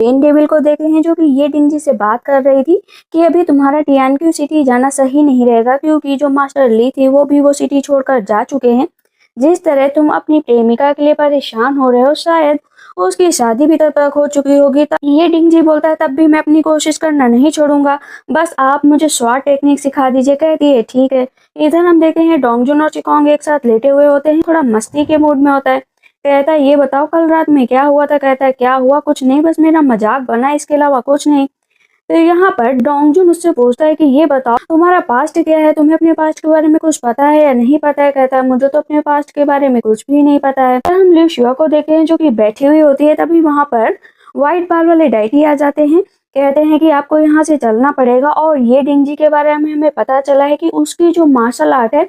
Green devil को देखते हैं जो कि ये डिंगजी से बात कर रही थी कि अभी तुम्हारा टियानक्यू सिटी जाना सही नहीं रहेगा, क्योंकि जो मास्टर ली थी वो भी वो सिटी छोड़कर जा चुके हैं। जिस तरह तुम अपनी प्रेमिका के लिए परेशान हो रहे हो, शायद उसकी शादी भी तब तक हो चुकी होगी। तब ये डिंगजी बोलता है तब भी मैं अपनी कोशिश करना नहीं छोड़ूंगा, बस आप मुझे स्वाट टेक्निक सिखा दीजिए। कहती है ठीक है। इधर हम देखते हैं डोंगजुन और चिकोंग एक साथ लेटे हुए होते हैं, थोड़ा मस्ती के मूड में होता है। कहता है ये बताओ कल रात में क्या हुआ था। कहता है क्या हुआ, कुछ नहीं, बस मेरा मजाक बना, इसके अलावा कुछ नहीं। तो यहाँ पर डोंगजुन उससे पूछता है कि ये बताओ तुम्हारा पास्ट क्या है, तुम्हें अपने पास्ट के बारे में कुछ पता है या नहीं पता है। कहता है मुझे तो अपने पास्ट के बारे में कुछ भी नहीं पता है। तो हम लिu शुआ को देखते हैं जो कि बैठी हुई होती है, तभी वहां पर व्हाइट बाल वाले डाइटी आ जाते हैं। कहते हैं कि आपको यहाँ से चलना पड़ेगा, और ये डिंगजी के बारे में हमें पता चला है कि उसकी जो मार्शल आर्ट है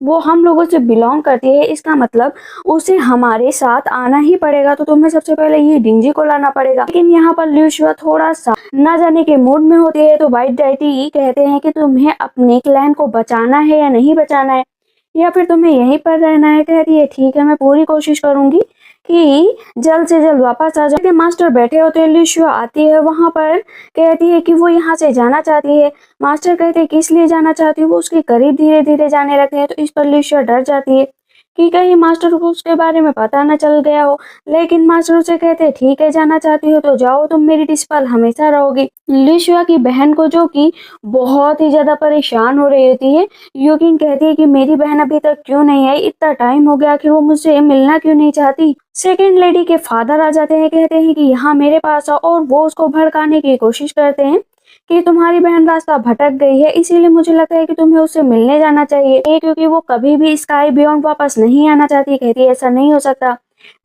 वो हम लोगों से बिलोंग करती है, इसका मतलब उसे हमारे साथ आना ही पड़ेगा। तो तुम्हें सबसे पहले ये डिंगजी को लाना पड़ेगा। लेकिन यहाँ पर लिu शुआ थोड़ा सा ना जाने के मूड में होती है। तो व्हाइट डाइटी कहते हैं कि तुम्हें अपने क्लैन को बचाना है या नहीं बचाना है, या फिर तुम्हें यहीं पर रहना है। कहती है ठीक है, मैं पूरी कोशिश करूंगी कि जल्द से जल्द वापस आ जाए। मास्टर बैठे होते हैं, लिu शुआ आती है वहां पर, कहती है कि वो यहाँ से जाना चाहती है। मास्टर कहते हैं किस लिए जाना चाहती है, वो उसके करीब धीरे धीरे जाने लगते हैं। तो इस पर लिu शुआ डर जाती है कि कहीं मास्टर को उसके बारे में पता न चल गया हो। लेकिन मास्टर उसे कहते हैं ठीक है, जाना चाहती हो तो जाओ, तुम मेरी डिस्पल हमेशा रहोगी। लिu शुआ की बहन को जो कि बहुत ही ज्यादा परेशान हो रही होती है, यूकिन कहती है कि मेरी बहन अभी तक क्यों नहीं आई, इतना टाइम हो गया, आखिर वो मुझसे मिलना क्यों नहीं चाहती। सेकेंड लेडी के फादर आ जाते हैं, कहते हैं कि यहाँ मेरे पास आओ, और वो उसको भड़काने की कोशिश करते हैं कि तुम्हारी बहन रास्ता भटक गई है, इसीलिए मुझे लगता है कि तुम्हें उससे मिलने जाना चाहिए, क्योंकि वो कभी भी स्काई बियॉन्ड वापस नहीं आना चाहती। कहती है ऐसा नहीं हो सकता,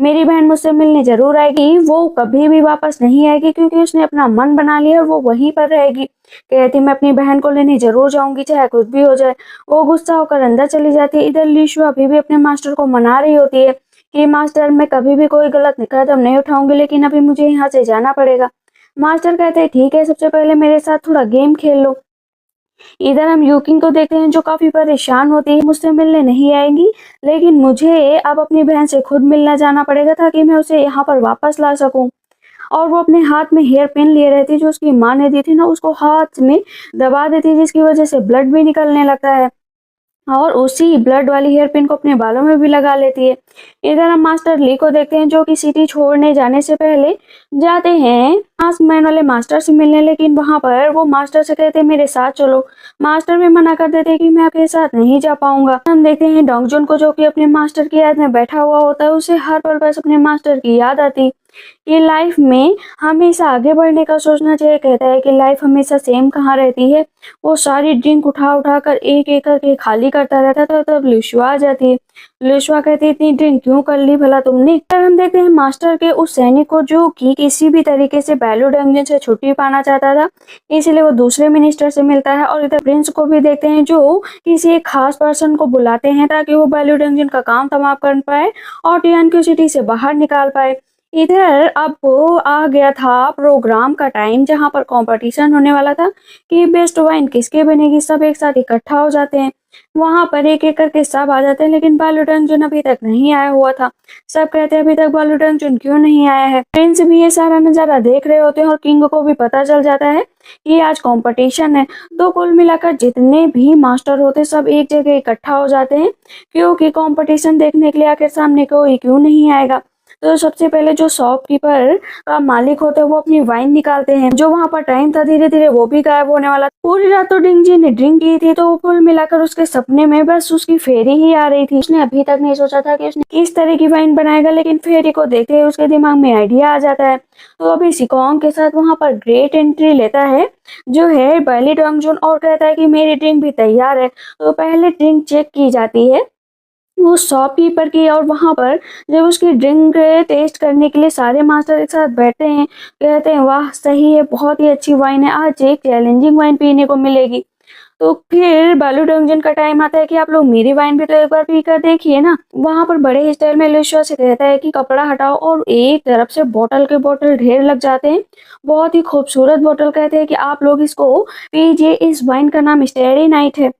मेरी बहन मुझसे मिलने जरूर आएगी, वो कभी भी वापस नहीं आएगी, क्योंकि उसने अपना मन बना लिया और वो वहीं पर रहेगी। कहती मैं अपनी बहन को लेने जरूर जाऊंगी, चाहे कुछ भी हो जाए। वो गुस्सा होकर अंदर चली जाती है। इधर लिu शुआ अभी भी अपने मास्टर को मना रही होती है कि मास्टर मैं कभी भी कोई गलत कदम नहीं उठाऊंगी, लेकिन अभी मुझे यहाँ से जाना पड़ेगा। मास्टर कहते हैं ठीक है, सबसे पहले मेरे साथ थोड़ा गेम खेल लो। इधर हम यूकिन को देखते हैं जो काफी परेशान होती है, मुझसे मिलने नहीं आएंगी, लेकिन मुझे अब अपनी बहन से खुद मिलना जाना पड़ेगा ताकि मैं उसे यहाँ पर वापस ला सकूं। और वो अपने हाथ में हेयर पिन लिए रहती, जो उसकी माँ ने दी थी ना, उसको हाथ में दबा देती, जिसकी वजह से ब्लड भी निकलने लगता है, और उसी ब्लड वाली हेयर पिन को अपने बालों में भी लगा लेती है। इधर हम मास्टर ली को देखते हैं जो कि सिटी छोड़ने जाने से पहले जाते हैं मास्क मैन वाले मास्टर से मिलने, लेकिन वहां पर वो मास्टर से कहते हैं मेरे साथ चलो। मास्टर भी मना कर देते हैं कि मैं आपके साथ नहीं जा पाऊंगा। हम देखते हैं डोंगजुन को जो कि अपने मास्टर की याद में बैठा हुआ होता है, उसे हर पल बस अपने मास्टर की याद आती। ये लाइफ में हमेशा आगे बढ़ने का सोचना चाहिए। कहता है कि लाइफ हमेशा सेम कहाँ रहती है। वो सारी ड्रिंक उठा उठा कर एक एक करके खाली करता रहता था। तब लिu शुआ आ जाती है। लिu शुआ कहती है इतनी ड्रिंक क्यों कर ली भला तुमने। फिर हम देखते हैं मास्टर के उस सैनिक को जो कि किसी भी तरीके से बैलू डंजन से छुट्टी पाना चाहता था, इसीलिए वो दूसरे मिनिस्टर से मिलता है। और इधर प्रिंस को भी देखते हैं जो किसी एक खास पर्सन को बुलाते हैं ताकि वो बैलू डंजन का काम तमाम कर पाए और टियानक्यू सिटी से बाहर निकाल पाए। इधर अब आ गया था प्रोग्राम का टाइम, जहां पर कंपटीशन होने वाला था कि बेस्ट वाइन किसके बनेगी। सब एक साथ इकट्ठा हो जाते हैं, वहां पर एक एक करके सब आ जाते हैं, लेकिन बालू डंजन अभी तक नहीं आया हुआ था। सब कहते हैं अभी तक बालू डंजन क्यों नहीं आया है। प्रिंस भी ये सारा नजारा देख रहे होते हैं और किंग को भी पता चल जाता है कि आज कंपटीशन है। तो कुल मिलाकर जितने भी मास्टर होते सब एक जगह इकट्ठा हो जाते हैं, क्योंकि कंपटीशन देखने के लिए आखिर सामने कोई क्यों नहीं आएगा। तो सबसे पहले जो शॉपकीपर का मालिक होता है वो अपनी वाइन निकालते हैं। जो वहां पर टाइम था धीरे धीरे वो भी गायब होने वाला। पूरी रात तो डिंगजी ने ड्रिंक की थी, तो कुल मिलाकर उसके सपने में बस उसकी फेरी ही आ रही थी। उसने अभी तक नहीं सोचा था कि उसने किस तरह की वाइन बनाएगा, लेकिन फेरी को देखते ही उसके दिमाग में आइडिया आ जाता है। तो अभी सिकोंग के साथ वहां पर ग्रेट एंट्री लेता है जो है बैली डोंगजुन, और कहता है कि मेरी ड्रिंक भी तैयार है। तो पहले ड्रिंक चेक की जाती है वो शॉपकीपर की, और वहां पर जब उसकी ड्रिंक टेस्ट करने के लिए सारे मास्टर एक साथ बैठते हैं, कहते हैं वाह सही है, बहुत ही अच्छी वाइन है, आज एक चैलेंजिंग वाइन पीने को मिलेगी। तो फिर बालू डंजन का टाइम आता है कि आप लोग मेरी वाइन भी तो एक बार पी कर देखिए ना। वहां पर बड़े स्टाइल में लिu शुआ से कहता है कि कपड़ा हटाओ, और एक तरफ से बोतल के बोतल ढेर लग जाते हैं। बहुत ही खूबसूरत बोतल। कहते हैं कि आप लोग इसको पीजिए, इस वाइन का नाम स्टेरी नाइट है।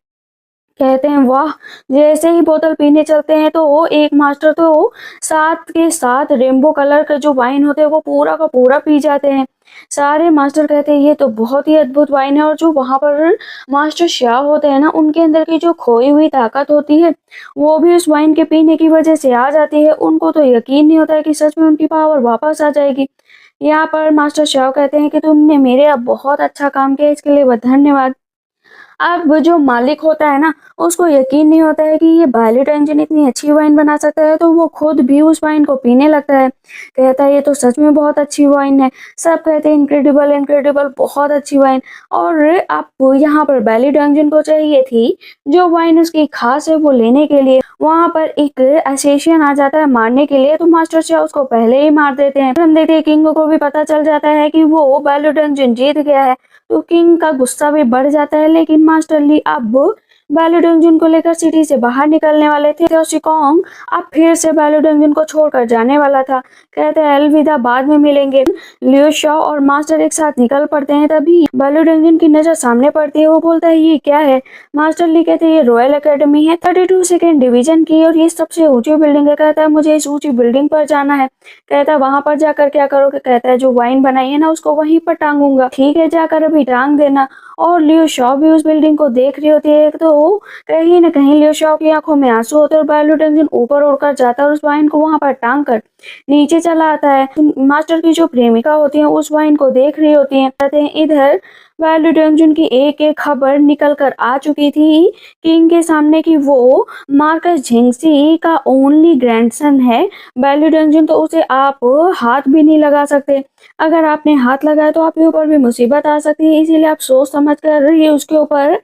कहते हैं वाह। जैसे ही बोतल पीने चलते हैं तो वो एक मास्टर तो साथ के साथ रेनबो कलर का जो वाइन होते हैं वो पूरा का पूरा पी जाते हैं। सारे मास्टर कहते हैं ये तो बहुत ही अद्भुत वाइन है। और जो वहां पर मास्टर शाह होते हैं ना, उनके अंदर की जो खोई हुई ताकत होती है वो भी उस वाइन के पीने की वजह से आ जाती है। उनको तो यकीन नहीं होता है कि सच में उनकी पावर वापस आ जाएगी। यहाँ पर मास्टर शाह कहते हैं कि तुमने मेरे अब बहुत अच्छा काम किया, इसके लिए बहुत धन्यवाद। अब जो मालिक होता है ना, उसको यकीन नहीं होता है कि ये बायलेट इंजन इतनी अच्छी वाइन बना सकता है, तो वो खुद भी उस वाइन को पीने लगता है। कहता है ये तो सच में बहुत अच्छी वाइन है। सब कहते हैं इनक्रेडिबल इनक्रेडिबल, बहुत अच्छी वाइन। और अब यहाँ पर बायलेट इंजन को चाहिए थी जो वाइन उसकी खास है वो लेने के लिए। वहां पर एक एसेसियन आ जाता है मारने के लिए, तो मास्टर शाह उसको पहले ही मार देते हैं। हम देखते हैं किंग को भी पता चल जाता है कि वो बायलेट इंजन जीत गया है, तो किंग का गुस्सा भी बढ़ जाता है। लेकिन मास्टर ली अब बायलेट इंजन को लेकर सिटी से बाहर निकलने वाले थे, तो शिकोंग अब फिर से बायलेट इंजन को छोड़कर जाने वाला था। कहते हैं अलविदा, बाद में मिलेंगे। लियो शॉ और मास्टर एक साथ निकल पड़ते हैं। तभी बायलेट इंजन की नजर सामने पड़ती है। वो बोलता है ये क्या है? मास्टर ली कहते हैं ये रॉयल एकेडमी है, 32 डिवीजन की, और ये सबसे ऊंची बिल्डिंग है। कहता है मुझे इस ऊंची बिल्डिंग पर जाना है। कहता है वहां पर जाकर क्या करोगे? कहता है जो वाइन बनाई है ना उसको वहीं पर टांगूंगा। ठीक है, जाकर अभी टांग देना। और लियो शॉ भी उस बिल्डिंग को देख रही होती है, तो कहीं न कहीं लियो शॉ की आंखों में आंसू होते हैं और बायलेट इंजन ऊपर उड़कर जाता है और उस वाइन को वहां पर टांग कर नीचे चला आता है। मास्टर की जो प्रेमिका होती है उस वाइन को देख रही होती है। कहते हैं इधर बायलेट इंजन की एक एक खबर निकल कर आ चुकी थी किंग के सामने कि वो मार्कस झिंगसी का ओनली ग्रैंडसन है। बायलेट इंजन तो उसे आप हाथ भी नहीं लगा सकते। अगर आपने हाथ लगाया तो आपके ऊपर भी मुसीबत आ सकती है, इसीलिए आप सोच समझ कर ही उसके ऊपर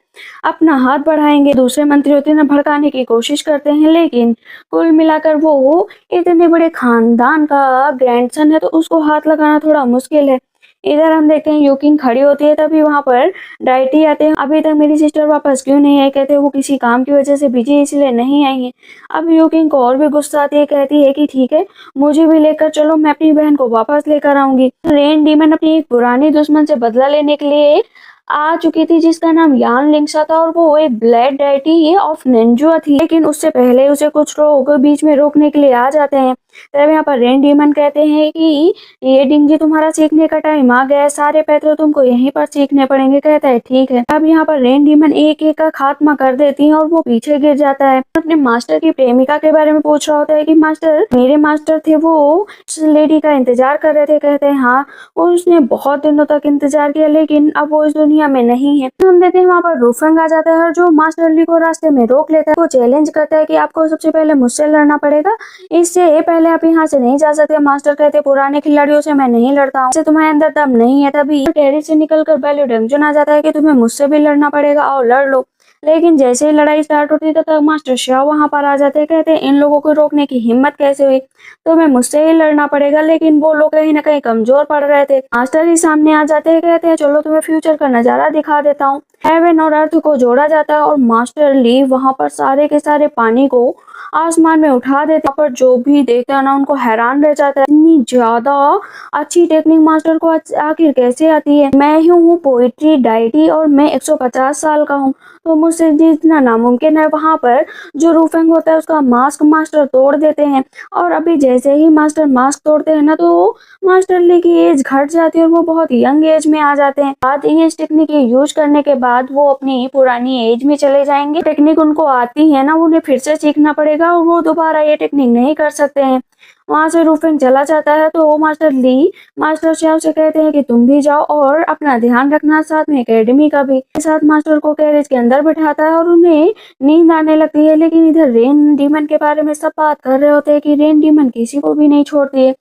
अपना हाथ बढ़ाएंगे। दूसरे मंत्री होते हैं भड़काने की कोशिश करते हैं, लेकिन कुल मिलाकर वो इतने बड़े खानदान का ग्रैंडसन है, तो उसको हाथ लगाना थोड़ा मुश्किल है। इधर हम देखते हैं यूकिंग खड़ी होती है, तभी वहां पर डाइटी आते हैं। अभी तक मेरी सिस्टर वापस क्यों नहीं आई? कहते हैं वो किसी काम की वजह से बिजी है, इसलिए नहीं आई है। अब यूकिंग को और भी गुस्सा आती है, कहती है कि ठीक है मुझे भी लेकर चलो, मैं अपनी बहन को वापस लेकर आऊंगी। रेन डीमन अपनी एक पुरानी दुश्मन से बदला लेने के लिए आ चुकी थी जिसका नाम यान लिंक्सा था, और वो एक ब्लैक डाइटी ऑफ निंजुआ थी। लेकिन उससे पहले उसे कुछ लोग बीच में रोकने के लिए आ जाते हैं। तब यहाँ पर रेन डीमन कहते हैं कि ये डिंगी तुम्हारा सीखने का टाइम आ गया है, सारे पैतरे तुमको यहीं पर सीखने पड़ेंगे। कहता है ठीक है। अब यहाँ पर रेन डीमन एक एक का खात्मा कर देती है और वो पीछे गिर जाता है। अपने मास्टर की प्रेमिका के बारे में पूछ रहा होता है कि मास्टर मेरे मास्टर थे, वो इस लेडी का इंतजार कर रहे थे। कहते हैं हाँ, उसने बहुत दिनों तक इंतजार किया, लेकिन अब वो इस दुनिया में नहीं है। हम देखते हैं वहाँ पर रूफंग आ जाता है और जो मास्टर ली को रास्ते में रोक लेता है, वो चैलेंज करता है कि आपको सबसे पहले मुझसे लड़ना पड़ेगा, इससे पहले आप यहाँ से नहीं जा सकते। मास्टर कहते हैं पुराने खिलाड़ियों से मैं नहीं लड़ता हूँ, इससे तुम्हारे अंदर दम नहीं है। तभी टेरिस से निकलकर बायलेट इंजन आ जाता है कि तुम्हें मुझसे भी लड़ना पड़ेगा और लड़ लो। लेकिन जैसे ही लड़ाई स्टार्ट होती है तब मास्टर शाह वहां पर आ जाते हैं। कहते हैं इन लोगों को रोकने की हिम्मत कैसे हुई? तुम्हें मुझसे ही लड़ना पड़ेगा। लेकिन वो लोग कहीं ना कहीं कमजोर पड़ रहे थे। मास्टर ही सामने आ जाते हैं, कहते हैं चलो तुम्हें फ्यूचर का नजारा दिखा देता हूँ। हेवन और अर्थ को जोड़ा जाता है और मास्टर ली वहां पर सारे के सारे पानी को आसमान में उठा देते हैं। पर जो भी देखता है ना उनको हैरान रह जाता है, इतनी ज्यादा अच्छी टेक्निक मास्टर को आखिर कैसे आती है। मैं ही हूँ पोइट्री डाइटी और मैं 150 साल का हूँ, तो मुझसे जितना नामुमकिन है। वहां पर जो रूफेंग होता है उसका मास्क मास्टर तोड़ देते हैं, और अभी जैसे ही मास्टर मास्क तोड़ते हैं ना, तो मास्टर ली की एज घट जाती है और वो बहुत यंग एज में आ जाते हैं। बाद ये टेक्निक यूज करने के बाद वो अपनी पुरानी एज में चले जाएंगे। टेक्निक उनको आती है ना, उन्हें फिर से सीखना पड़ेगा और वो दोबारा ये टेक्निक नहीं कर सकते हैं। वहां से रूफेंग चला जाता है, तो मास्टर ली मास्टर शाह से कहते हैं कि तुम भी जाओ और अपना ध्यान रखना, साथ में एकेडमी का भी। साथ मास्टर को कैरेज के अंदर बिठाता है और उन्हें नींद आने लगती है। लेकिन इधर रेन डीमन के बारे में सब बात कर रहे होते हैं कि रेन डीमन किसी को भी नहीं छोड़ती है।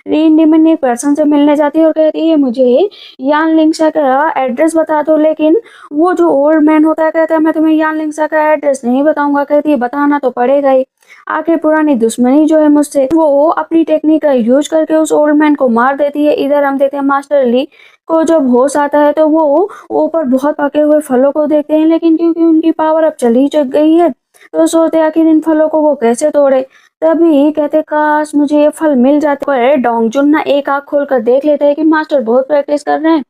रेन डीमन एक पर्सन से मिलने जाती है और कहती है मुझे यान लिंक्सा का एड्रेस बता दो। लेकिन वो जो ओल्ड मैन होता है कहता है मैं तुम्हें यान लिंक्सा का एड्रेस नहीं बताऊंगा। कहती है बताना तो पड़ेगा ही, आखिर पुरानी दुश्मनी जो है मुझसे। वो अपनी टेक्निक का यूज करके उस ओल्ड मैन को मार देती है। इधर हम देखते हैं मास्टर ली को जब होश आता है तो वो ऊपर बहुत पके हुए फलों को देखते हैं, लेकिन क्योंकि उनकी पावर अब चली गई है तो सोचते आखिर इन फलों को वो कैसे तोड़े। तभी कहते काश मुझे ये फल मिल जाते। पर डोंगजुन ना एक आंख खोलकर देख लेते हैं कि मास्टर बहुत प्रैक्टिस कर रहे हैं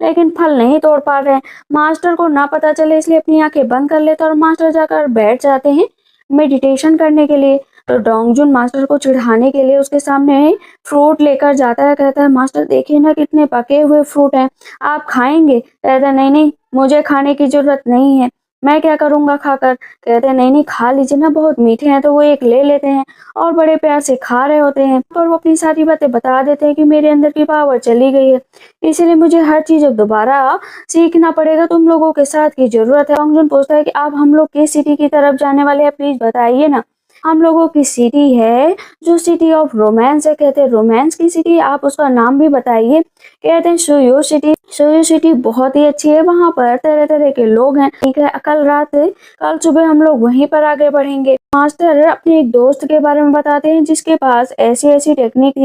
लेकिन फल नहीं तोड़ पा रहे हैं। मास्टर को ना पता चले इसलिए अपनी आंखें बंद कर लेते और मास्टर जाकर बैठ जाते हैं मेडिटेशन करने के लिए। तो डोंगजुन मास्टर को चिढ़ाने के लिए उसके सामने फ्रूट लेकर जाता है। कहता है मास्टर देखिए ना कितने पके हुए फ्रूट हैं, आप खाएंगे? कहता है नहीं नहीं, मुझे खाने की जरूरत नहीं है, मैं क्या करूंगा खाकर? कहते हैं नहीं नहीं, खा लीजिए ना, बहुत मीठे हैं। तो वो एक ले लेते हैं और बड़े प्यार से खा रहे होते हैं, पर वो अपनी सारी बातें बता देते हैं कि मेरे अंदर की पावर चली गई है, इसीलिए मुझे हर चीज अब दोबारा सीखना पड़ेगा, तुम लोगों के साथ की जरूरत है। डोंगजुन पूछता है कि आप हम लोग किस सिटी की तरफ जाने वाले हैं, प्लीज बताइए ना। हम लोगों की सिटी है जो सिटी ऑफ रोमांस है। कहते हैं रोमांस की सिटी, आप उसका नाम भी बताइए। कहते हैं सुयो सिटी। सुयो सिटी बहुत ही अच्छी है, वहाँ पर तरह तरह के लोग हैं। ठीक है, कल सुबह हम लोग वहीं पर आगे बढ़ेंगे। मास्टर अपने एक दोस्त के बारे में बताते हैं जिसके पास ऐसी ऐसी टेक्निक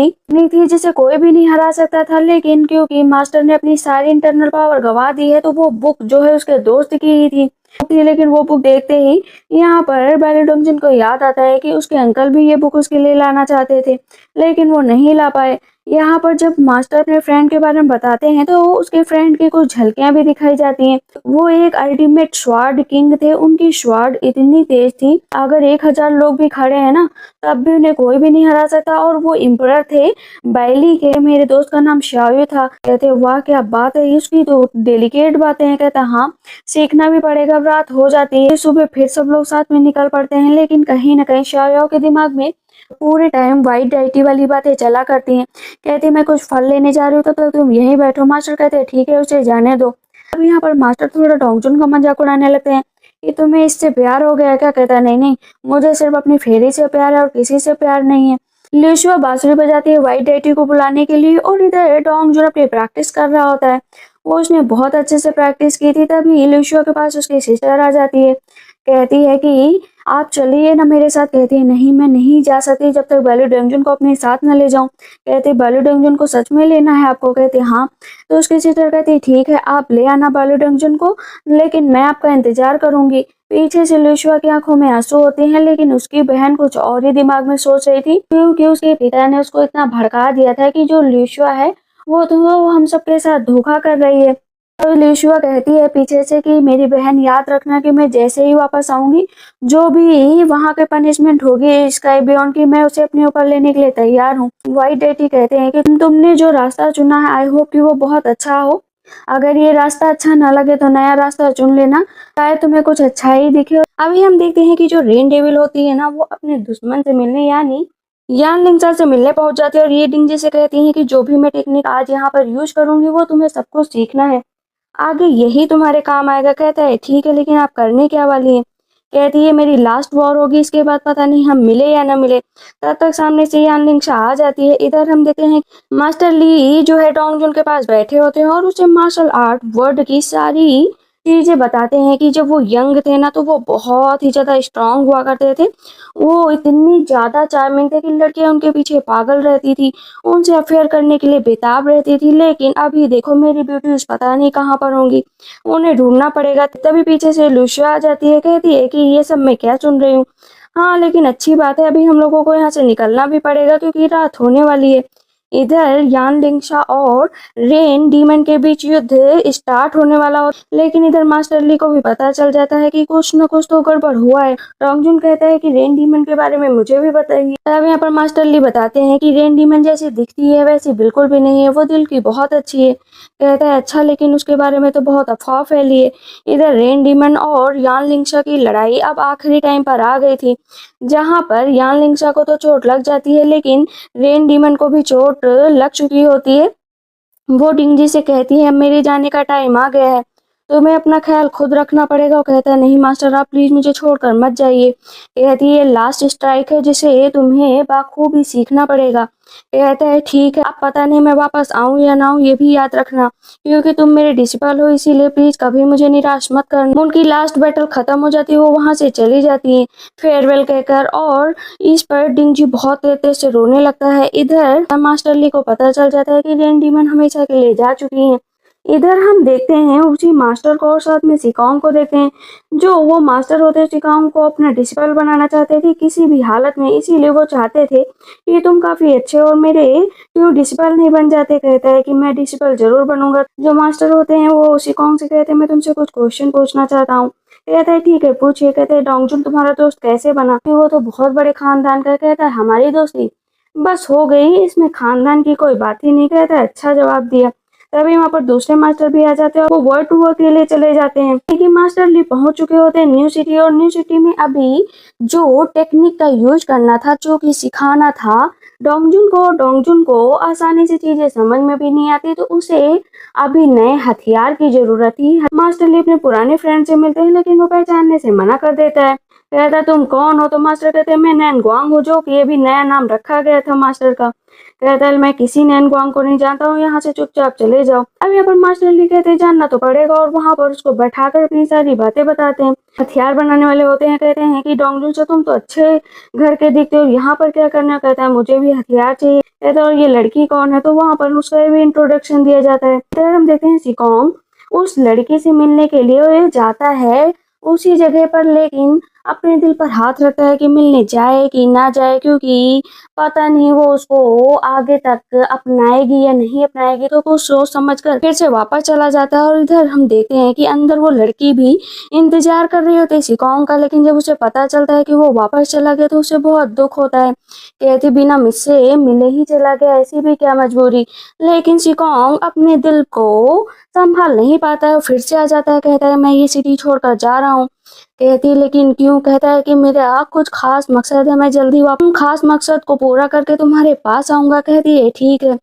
थी जिसे कोई भी नहीं हरा सकता था, लेकिन क्योंकि मास्टर ने अपनी सारी इंटरनल पावर गंवा दी है तो वो बुक जो है उसके दोस्त की ही थी। लेकिन वो बुक देखते ही यहाँ पर बैली डोंगजुन को याद आता है कि उसके अंकल भी ये बुक उसके लिए लाना चाहते थे, लेकिन वो नहीं ला पाए। यहाँ पर जब मास्टर अपने फ्रेंड के बारे में बताते हैं तो उसके फ्रेंड की कुछ झलकियां भी दिखाई जाती हैं। वो एक अल्टीमेट स्वॉर्ड किंग थे, उनकी स्वॉर्ड इतनी तेज थी अगर 1000 लोग भी खड़े हैं ना तब भी उन्हें कोई भी नहीं हरा सकता। और वो इम्परर थे बैली के। मेरे दोस्त का नाम शाओ था। कहते वाह क्या बात है, इसकी तो डेलिकेट बातें हैं। कहता हाँ, सीखना भी पड़ेगा। रात हो जाती है, सुबह फिर सब लोग साथ में निकल पड़ते हैं, लेकिन कहीं ना कहीं शाओ के दिमाग में पूरे टाइम वाइट डाइटी वाली बातें चला करती हैं। कहती मैं कुछ फल लेने जा रही हूँ, तब तक तुम यहीं बैठो। मास्टर कहते हैं ठीक है, उसे जाने दो। अब यहाँ पर मास्टर थोड़ा डोंगजुन का मजाक उड़ाने लगते हैं कि तुम्हें इससे प्यार हो गया क्या? कहता है नहीं नहीं, मुझे सिर्फ अपनी फेरी से प्यार है और किसी से प्यार नहीं है। लिशुआ बांसुरी बजाती है वाइट डाइटी को बुलाने के लिए, और इधर डोंगजुन अपनी प्रैक्टिस कर रहा होता है। वो उसने बहुत अच्छे से प्रैक्टिस की थी। तभी लिशुआ के पास उसकी सिस्टर आ जाती है। कहती है कि आप चलिए ना मेरे साथ। कहती है नहीं, मैं नहीं जा सकती जब तक बैली डोंगजुन को अपने साथ न ले जाऊं। कहते बैली डोंगजुन को सच में लेना है आपको? कहते हाँ। तो उसकी सिस्टर कहती ठीक है, आप ले आना बैली डोंगजुन को, लेकिन मैं आपका इंतजार करूंगी। पीछे से लिशुआ की आंखों में आंसू होते हैं, लेकिन उसकी बहन कुछ और ही दिमाग में सोच रही थी, क्योंकि उसके पिता ने उसको इतना भड़का दिया था कि जो लिशुआ है वो तो हम सबके साथ धोखा कर रही है। तो लिशुआ कहती है पीछे से कि मेरी बहन याद रखना कि मैं जैसे ही वापस आऊंगी, जो भी वहां के पनिशमेंट होगी स्काई बियॉन्ड की, मैं उसे अपने ऊपर लेने के लिए तैयार हूँ। व्हाइट डेटी कहते हैं कि तुमने जो रास्ता चुना है आई होप कि वो बहुत अच्छा हो। अगर ये रास्ता अच्छा ना लगे तो नया रास्ता चुन लेना, शायद तुम्हें कुछ अच्छा ही दिखे। अभी हम देखते हैं कि जो रेन डेविल होती है ना, वो अपने दुश्मन से मिलने यानी यान लिंगसा से मिलने पहुंच जाती है, और ये डिंगजी से कहती है कि जो भी मैं टेक्निक आज यहाँ पर यूज करूंगी वो तुम्हें सब कुछ सीखना है, आगे यही तुम्हारे काम आएगा। कहता है ठीक है, लेकिन आप करने क्या वाली हैं? कहती है मेरी लास्ट वॉर होगी, इसके बाद पता नहीं हम मिले या ना मिले। तब तक सामने से यान लिंगशा आ जाती है। इधर हम देखते हैं मास्टर ली जो है डोंगजुन के पास बैठे होते हैं और उसे मार्शल आर्ट वर्ड की सारी चीजें बताते हैं कि जब वो यंग थे ना तो वो बहुत ही ज्यादा स्ट्रांग हुआ करते थे। वो इतनी ज्यादा चार्मिंग थे कि लड़कियां उनके पीछे पागल रहती थी, उनसे अफेयर करने के लिए बेताब रहती थी। लेकिन अभी देखो मेरी ब्यूटीज पता नहीं कहाँ पर होंगी, उन्हें ढूंढना पड़ेगा। तभी पीछे से लुशिया आ जाती है। कहती है कि ये सब मैं क्या सुन रही हूँ। हाँ लेकिन अच्छी बात है, अभी हम लोगों को यहाँ से निकलना भी पड़ेगा क्योंकि रात होने वाली है। इधर यान लिंगशा और रेन डीमन के बीच युद्ध स्टार्ट होने वाला हो, लेकिन इधर मास्टर ली को भी पता चल जाता है कि कुछ न कुछ तो गड़बड़ हुआ है। डोंगजुन कहता है कि रेन डीमन के बारे में मुझे भी बताइए। तब यहाँ पर मास्टर ली बताते हैं कि रेन डीमन जैसी दिखती है वैसी बिल्कुल भी नहीं है, वो दिल की बहुत अच्छी है। कहता है अच्छा, लेकिन उसके बारे में तो बहुत अफवाह फैली है। इधर रेन डीमन और यान लिंगशा की लड़ाई अब आखिरी टाइम पर आ गई थी, जहाँ पर यान लिंगशा को तो चोट लग जाती है, लेकिन रेन डीमन को भी चोट लग चुकी होती है। वो डिंगजी से कहती है अब मेरे जाने का टाइम आ गया है, तुम्हें अपना ख्याल खुद रखना पड़ेगा। वो कहता है नहीं मास्टर, आप प्लीज मुझे छोड़कर मत जाइए। कहती है लास्ट स्ट्राइक है जिसे तुम्हें बाखूबी सीखना पड़ेगा। कहता है ठीक है, अब पता नहीं मैं वापस आऊं या ना आऊं, ये भी याद रखना, क्योंकि तुम मेरे डिसिपल हो, इसीलिए प्लीज कभी मुझे निराश मत करना। उनकी लास्ट बैटल खत्म हो जाती है, वो वहां से चली जाती है फेयरवेल कहकर, और इस पर डिंगजी बहुत तेज से रोने लगता है। इधर मास्टर ली को पता चल जाता है कि रेन डीमन हमेशा के लिए जा चुकी है। इधर हम देखते हैं उसी मास्टर को और साथ में सिकाओं को देखते हैं, जो वो मास्टर होते सिकाओं को अपना डिसिपल बनाना चाहते थे किसी भी हालत में, इसीलिए वो चाहते थे कि तुम काफी अच्छे और मेरे क्यों डिसिपल नहीं बन जाते। कहता है कि मैं डिसिपल जरूर बनूंगा। जो मास्टर होते हैं वो सिकाओं से कहते हैं मैं तुमसे कुछ क्वेश्चन पूछना चाहता हूँ। कहता है ठीक है पूछिए। कहते हैं डोंगजुन तुम्हारा दोस्त कैसे बना? कि वो तो बहुत बड़े खानदान का। कहता है हमारी दोस्ती बस हो गई, इसमें खानदान की कोई बात ही नहीं। कहता है अच्छा जवाब दिया। तभी वहाँ पर दूसरे मास्टर भी आ जाते हैं और वो वर्ड टू वर्ड के लिए चले जाते हैं। लेकिन मास्टर ली पहुंच चुके होते हैं न्यू सिटी, और न्यू सिटी में अभी जो टेक्निक का यूज करना था, जो कि सिखाना था डोंगजुन को आसानी से चीजें समझ में भी नहीं आती, तो उसे अभी नए हथियार की जरूरत थी। मास्टर ली अपने पुराने फ्रेंड से मिलते हैं, लेकिन वो पहचानने से मना कर देता है। कहता है तुम कौन हो? तो मास्टर कहते हैं मैं नैन गुआंग हूँ, जो कि अभी नया नाम रखा गया था मास्टर का। कहता है मैं किसी नैन गुआंग को नहीं जानता हूँ, यहाँ से चुपचाप चले जाओ। अब यहाँ पर मास्टर ली कहते हैं जानना तो पड़ेगा, और वहाँ पर उसको बैठाकर अपनी सारी बातें बताते हैं। हथियार बनाने वाले होते हैं। कहते हैं कि डोंगजुन से तुम तो अच्छे घर के दिखते हो, यहाँ पर क्या करना? कहता है मुझे भी हथियार चाहिए। कहता है और ये लड़की कौन है? तो वहाँ पर उसका भी इंट्रोडक्शन दिया जाता है। फिर हम देखते हैं सिकोंग उस लड़की से मिलने के लिए जाता है उसी जगह पर, लेकिन अपने दिल पर हाथ रखता है कि मिलने जाए कि ना जाए, क्योंकि पता नहीं वो उसको आगे तक अपनाएगी या नहीं अपनाएगी। तो कुछ सोच समझ कर फिर से वापस चला जाता है। और इधर हम देखते हैं कि अंदर वो लड़की भी इंतजार कर रही होती है सिकोंग का, लेकिन जब उसे पता चलता है कि वो वापस चला गया तो उसे बहुत दुख होता है। कहती बिना मुझसे मिले ही चला गया, ऐसी भी क्या मजबूरी। लेकिन सिकोंग अपने दिल को संभाल नहीं पाता है, फिर से आ जाता है। कहता है मैं ये सिटी छोड़कर जा रहा हूँ। कहती है लेकिन क्यों? कहता है कि मेरा कुछ खास मकसद है, मैं जल्दी वापस खास मकसद को पूरा करके तुम्हारे पास आऊंगा। कहती है ठीक है।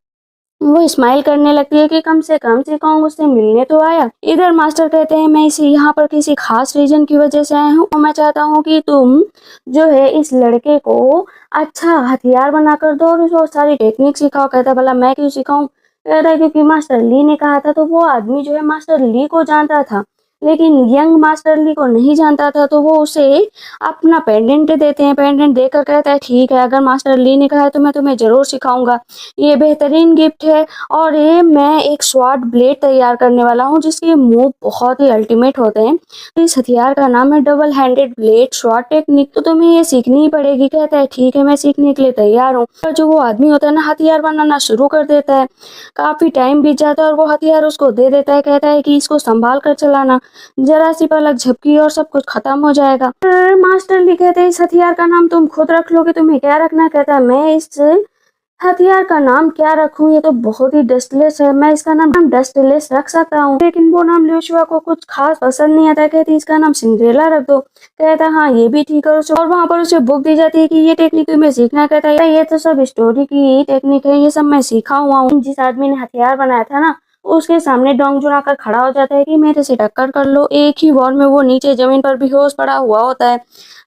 वो स्माइल करने लगती है कि कम से कम सिकोंग उससे मिलने तो आया। इधर मास्टर कहते हैं मैं इसी यहाँ पर किसी खास रीजन की वजह से आया हूँ, मैं चाहता हूँ कि तुम जो है इस लड़के को अच्छा हथियार बनाकर दो और उसको सारी टेक्निक सिखाओ। कहता है भला मैं क्यों सिखाऊं? कहता है क्योंकि मास्टर ली ने कहा था। तो वो आदमी जो है मास्टर ली को जानता था, लेकिन यंग मास्टर ली को नहीं जानता था। तो वो उसे अपना पेंडेंट देते हैं। पेंडेंट देकर कहता है ठीक है, अगर मास्टर ली ने कहा है तो मैं तुम्हें जरूर सिखाऊंगा, ये बेहतरीन गिफ्ट है। और ये मैं एक स्वॉर्ड ब्लेड तैयार करने वाला हूँ जिसके मूव बहुत ही अल्टीमेट होते हैं। इस हथियार का नाम है double handed blade sword technique, तो तुम्हें ये सीखनी ही पड़ेगी। कहता है ठीक है, मैं सीखने के लिए तैयार हूँ। और जो वो आदमी होता है ना, हथियार बनाना शुरू कर देता है। काफी टाइम बीत जाता है और वो हथियार उसको दे देता है। कहता है कि इसको संभाल कर चलाना, जरा सी पलक झपकी और सब कुछ खत्म हो जाएगा। मास्टर ली कहते हैं इस हथियार का नाम तुम खुद रख लोगे, तुम्हें क्या रखना? कहता है मैं इस हथियार का नाम क्या रखूं? ये तो बहुत ही डस्टलेस है, मैं इसका नाम डस्टलेस रख सकता हूँ। लेकिन वो नाम ल्यूशुआ को कुछ खास पसंद नहीं आता। कहती इसका नाम सिंड्रेला रख दो। कहता हाँ ये भी ठीक है। और वहाँ पर उसे बुक दी जाती है कि ये टेक्निक तुम्हें सीखना। कहता है ये तो सब स्टोरी की टेक्निक है, ये सब मैं सीखा हुआ हूँ। जिस आदमी ने हथियार बनाया था ना, उसके सामने डोंगजुन आकर खड़ा हो जाता है कि मेरे से टक्कर कर लो। एक ही वॉर में वो नीचे जमीन पर बेहोश पड़ा हुआ होता है।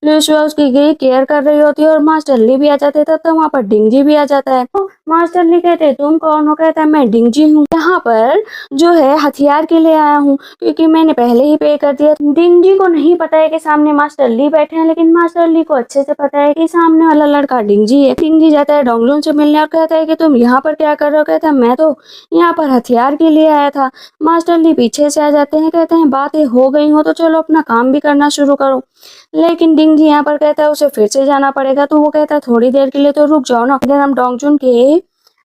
ल्यूशुआ उसकी केयर कर रही होती है और मास्टर ली भी आ जाते हैं। तब तक वहाँ पर डिंगजी भी आ जाता है। तो मास्टर ली कहते हैं तुम कौन हो? कहता है मैं डिंगजी हूँ, यहाँ पर जो है हथियार के लिए आया हूँ, क्योंकि मैंने पहले ही पे कर दिया। डिंगजी को नहीं पता है कि सामने मास्टर ली बैठे हैं, लेकिन मास्टर ली को अच्छे से पता है कि सामने वाला लड़का डिंगजी है। डिंगजी जाता है डोंगजुन से मिलने और कहता है कि तुम यहाँ पर क्या कर रहे हो? कहता है मैं तो यहाँ पर हथियार के लिए आया था। मास्टर ली पीछे से आ जाते हैं। कहते हैं बातें हो गई हो तो चलो अपना काम भी करना शुरू करो। लेकिन डिंगजी यहाँ पर कहता है उसे फिर से जाना पड़ेगा। तो वो कहता है थोड़ी देर के लिए तो रुक जाओ ना। इधर हम डोंगजुन के